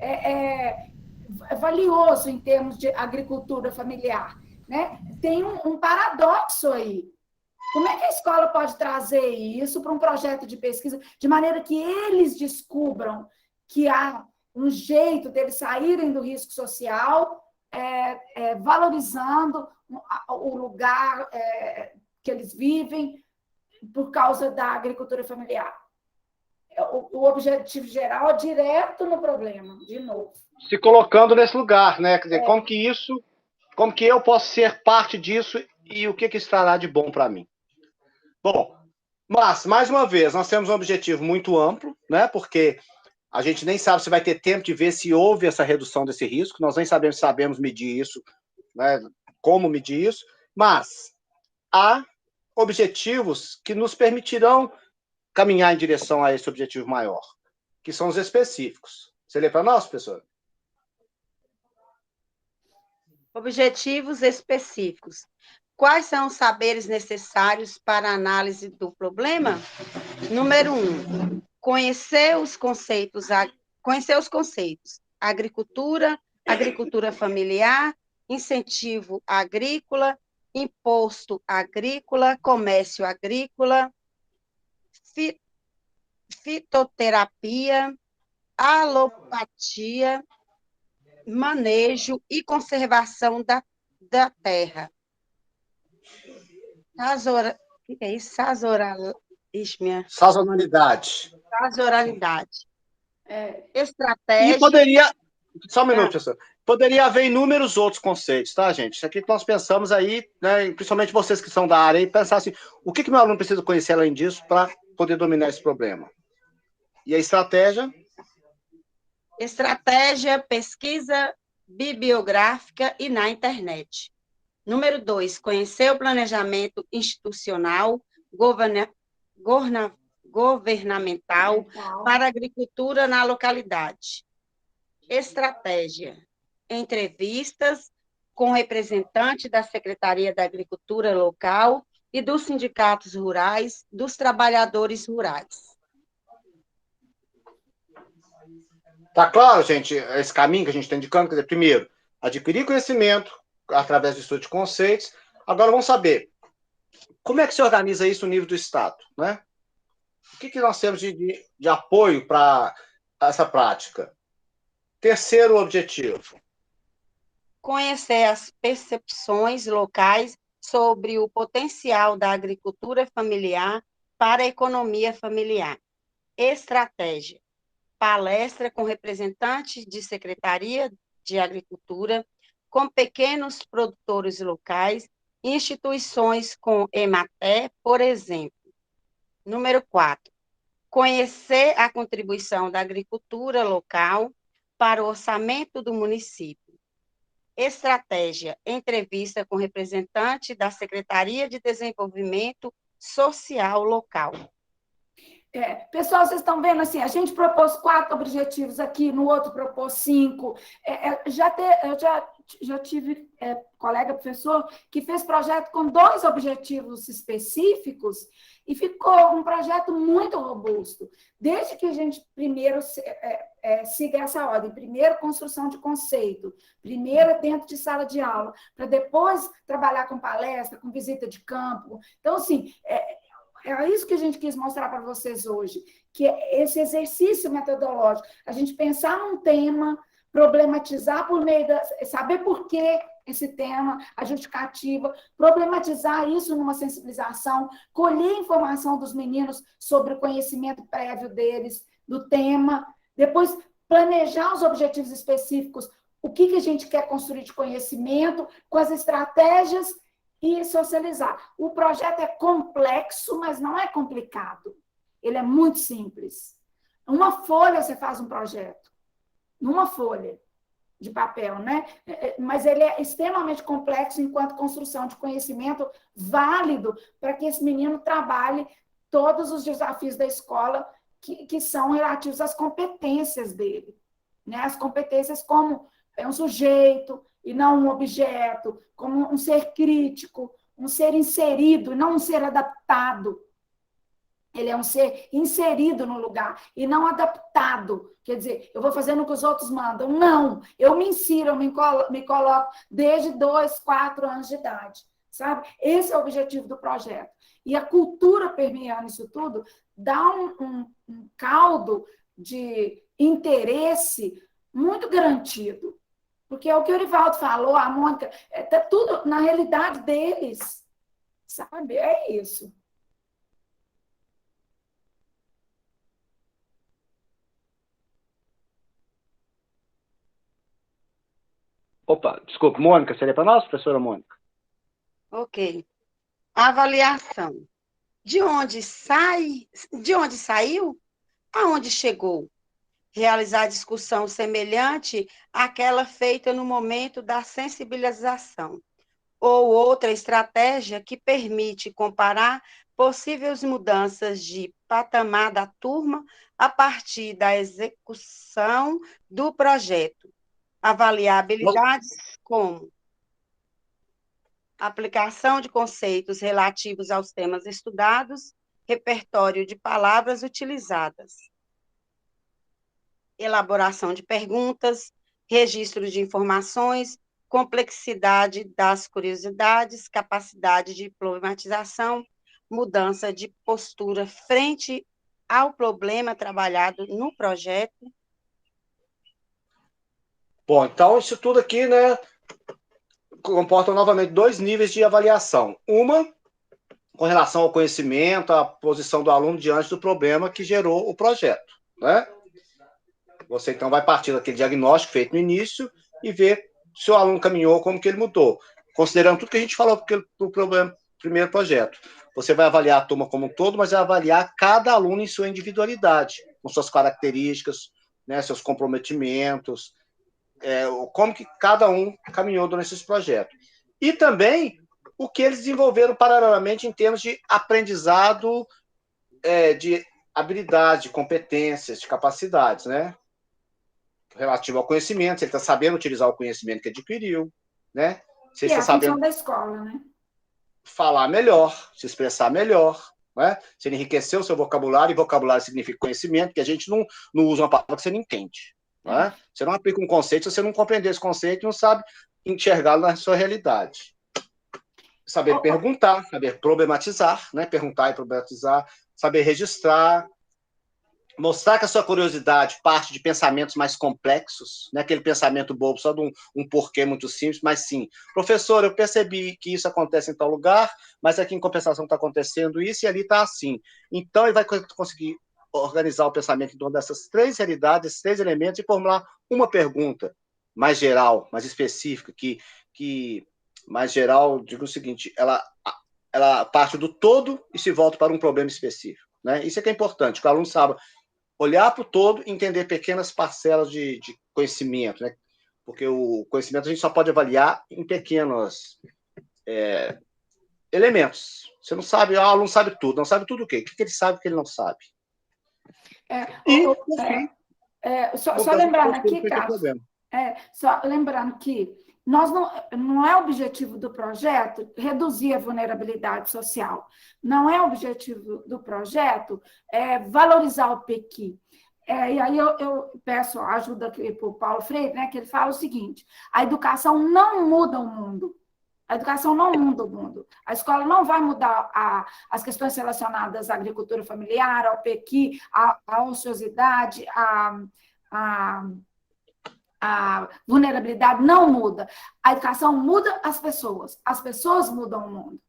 valioso em termos de agricultura familiar, né? Tem um paradoxo aí. Como é que a escola pode trazer isso para um projeto de pesquisa, de maneira que eles descubram que há um jeito deles saírem do risco social, valorizando o lugar que eles vivem por causa da agricultura familiar? O objetivo geral é direto no problema, de novo. Se colocando nesse lugar, né? Quer dizer, como que eu posso ser parte disso e o que estará de bom para mim? Bom, mas, mais uma vez, nós temos um objetivo muito amplo, né? Porque A gente nem sabe se vai ter tempo de ver se houve essa redução desse risco, nós nem sabemos medir isso, né, como medir isso, mas há objetivos que nos permitirão caminhar em direção a esse objetivo maior, que são os específicos. Você lê para nós, professor? Objetivos específicos. Quais são os saberes necessários para a análise do problema? Número 1, conhecer os conceitos. Agricultura, agricultura familiar, incentivo agrícola, imposto agrícola, comércio agrícola, fitoterapia, alopatia, manejo e conservação da terra. O que é isso? Sazonalidade. Sazonalidade. Estratégia. E poderia... Só um minuto, professor. Poderia haver inúmeros outros conceitos, tá, gente? Isso aqui que nós pensamos aí, né, principalmente vocês que são da área, e pensar assim, o que meu aluno precisa conhecer além disso para poder dominar esse problema? E a estratégia? Estratégia, pesquisa bibliográfica e na internet. Número 2, conhecer o planejamento institucional, governamental para a agricultura na localidade. Estratégia, entrevistas com representantes da Secretaria da Agricultura local e dos sindicatos rurais, dos trabalhadores rurais. Tá claro, gente, esse caminho que a gente está indicando? Quer dizer, primeiro, adquirir conhecimento através do estudo de conceitos. Agora vamos saber como é que se organiza isso no nível do Estado, né? O que nós temos de apoio para essa prática? Terceiro objetivo. Conhecer as percepções locais sobre o potencial da agricultura familiar para a economia familiar. Estratégia. Palestra com representantes de Secretaria de Agricultura, com pequenos produtores locais, instituições com Emater, por exemplo. Número 4. Conhecer a contribuição da agricultura local para o orçamento do município. Estratégia, entrevista com representante da Secretaria de Desenvolvimento Social local. Pessoal, vocês estão vendo assim, a gente propôs 4 objetivos aqui, no outro propôs 5. Eu já tive colega professor que fez projeto com 2 objetivos específicos e ficou um projeto muito robusto. Desde que a gente primeiro siga essa ordem, primeiro construção de conceito, primeiro dentro de sala de aula, para depois trabalhar com palestra, com visita de campo. Então, assim, é isso que a gente quis mostrar para vocês hoje, que é esse exercício metodológico, a gente pensar num tema, problematizar por meio saber por que esse tema, a justificativa, problematizar isso numa sensibilização, colher informação dos meninos sobre o conhecimento prévio deles, do tema, depois planejar os objetivos específicos, o que a gente quer construir de conhecimento, com as estratégias e socializar. O projeto é complexo, mas não é complicado. Ele é muito simples. Uma folha você faz um projeto. Numa folha de papel, né? Mas ele é extremamente complexo enquanto construção de conhecimento válido para que esse menino trabalhe todos os desafios da escola que são relativos às competências dele, né? As competências como um sujeito e não um objeto, como um ser crítico, um ser inserido, não um ser adaptado. Ele é um ser inserido no lugar e não adaptado. Quer dizer, eu vou fazendo o que os outros mandam. Não, eu me insiro, eu me coloco desde 2, 4 anos de idade, sabe? Esse é o objetivo do projeto. E a cultura permeando isso tudo dá um caldo de interesse muito garantido. Porque é o que o Orivaldo falou, a Mônica, está tudo na realidade deles, sabe? É isso. Opa, desculpa, Mônica, seria para nós, professora Mônica? Ok. Avaliação. De onde saiu, aonde chegou? realizar discussão semelhante àquela feita no momento da sensibilização, ou outra estratégia que permite comparar possíveis mudanças de patamar da turma a partir da execução do projeto. Avaliar habilidades como aplicação de conceitos relativos aos temas estudados, repertório de palavras utilizadas, elaboração de perguntas, registro de informações, complexidade das curiosidades, capacidade de problematização, mudança de postura frente ao problema trabalhado no projeto. Bom, então isso tudo aqui, né, comporta novamente 2 níveis de avaliação. Uma, com relação ao conhecimento, à posição do aluno diante do problema que gerou o projeto, né? Você, então, vai partir daquele diagnóstico feito no início e ver se o aluno caminhou, como que ele mudou. Considerando tudo que a gente falou do primeiro projeto. Você vai avaliar a turma como um todo, mas vai avaliar cada aluno em sua individualidade, com suas características, né, seus comprometimentos, como que cada um caminhou durante esse projeto. E também o que eles desenvolveram paralelamente em termos de aprendizado, de habilidade, de competências, de capacidades, né? Relativo ao conhecimento, se ele está sabendo utilizar o conhecimento que adquiriu, né? Se ele E é está a função sabendo da escola, né? falar melhor, se expressar melhor, né? Se ele enriqueceu o seu vocabulário, e vocabulário significa conhecimento, que a gente não usa uma palavra que você não entende. Né? Você não aplica um conceito se você não compreender esse conceito e não sabe enxergá-lo na sua realidade. Saber perguntar, saber problematizar, né? Perguntar e problematizar, saber registrar, mostrar que a sua curiosidade parte de pensamentos mais complexos, não é aquele pensamento bobo só de um porquê muito simples, mas sim, professor, eu percebi que isso acontece em tal lugar, mas aqui em compensação está acontecendo isso e ali está assim. Então, ele vai conseguir organizar o pensamento em torno dessas 3 realidades, esses 3 elementos e formular uma pergunta mais geral, mais específica, que mais geral, digo o seguinte, ela parte do todo e se volta para um problema específico. Né? Isso é que é importante, que o aluno saiba olhar para o todo e entender pequenas parcelas de conhecimento, né? Porque o conhecimento a gente só pode avaliar em pequenos elementos. Você não sabe, o aluno sabe tudo, não sabe tudo o quê? O que ele sabe que ele não sabe? Só lembrando aqui, Carlos, só lembrando que não é objetivo do projeto reduzir a vulnerabilidade social. Não é objetivo do projeto valorizar o PEQI. E aí eu peço ajuda aqui para o Paulo Freire, né, que ele fala o seguinte: a educação não muda o mundo. A educação não muda o mundo. A escola não vai mudar as questões relacionadas à agricultura familiar, ao PEQI, à ociosidade, a vulnerabilidade não muda. A educação muda as pessoas mudam o mundo.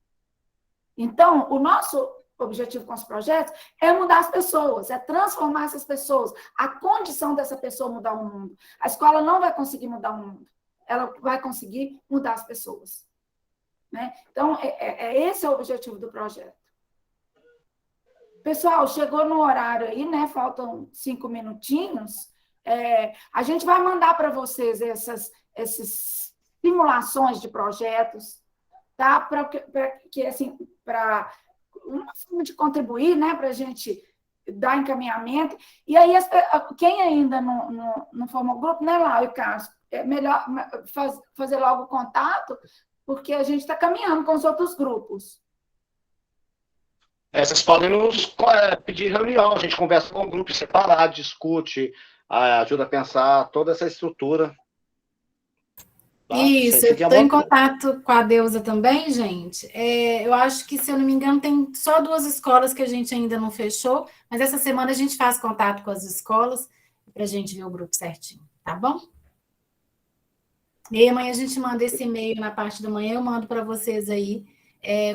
Então, o nosso objetivo com os projetos é mudar as pessoas, é transformar essas pessoas, a condição dessa pessoa mudar o mundo. A escola não vai conseguir mudar o mundo, ela vai conseguir mudar as pessoas. Né? Então, esse é o objetivo do projeto. Pessoal, chegou no horário aí, né? Faltam 5 minutinhos. A gente vai mandar para vocês essas simulações de projetos, tá? Para uma forma de contribuir, né? Para a gente dar encaminhamento. E aí, quem ainda não formou grupo, né, Lau e Carlos? É melhor fazer logo o contato, porque a gente está caminhando com os outros grupos. Vocês podem nos pedir reunião, a gente conversa com o grupo separado, discute, ajuda a pensar toda essa estrutura. Tá? Isso, eu estou em contato com a Deusa também, gente. Eu acho que, se eu não me engano, tem só 2 escolas que a gente ainda não fechou, mas essa semana a gente faz contato com as escolas para a gente ver o grupo certinho, tá bom? E amanhã a gente manda esse e-mail na parte da manhã, eu mando para vocês aí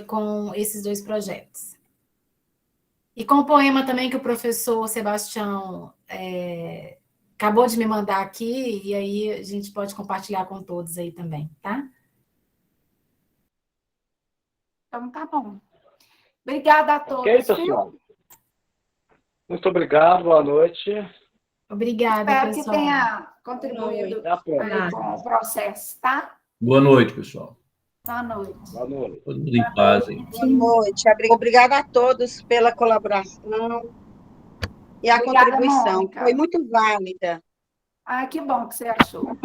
com esses 2 projetos. E com o poema também que o professor Sebastião acabou de me mandar aqui, e aí a gente pode compartilhar com todos aí também, tá? Então, tá bom. Obrigada a todos. Ok, pessoal? Muito obrigado, boa noite. Obrigada, Espero pessoal. que tenha contribuído aí com o processo, tá? Boa noite, pessoal. Boa noite. Boa noite. Todo mundo em paz aí. Boa noite. Obrigada a todos pela colaboração e a Obrigada, contribuição. Mônica. Foi muito válida. Ah, que bom que você achou.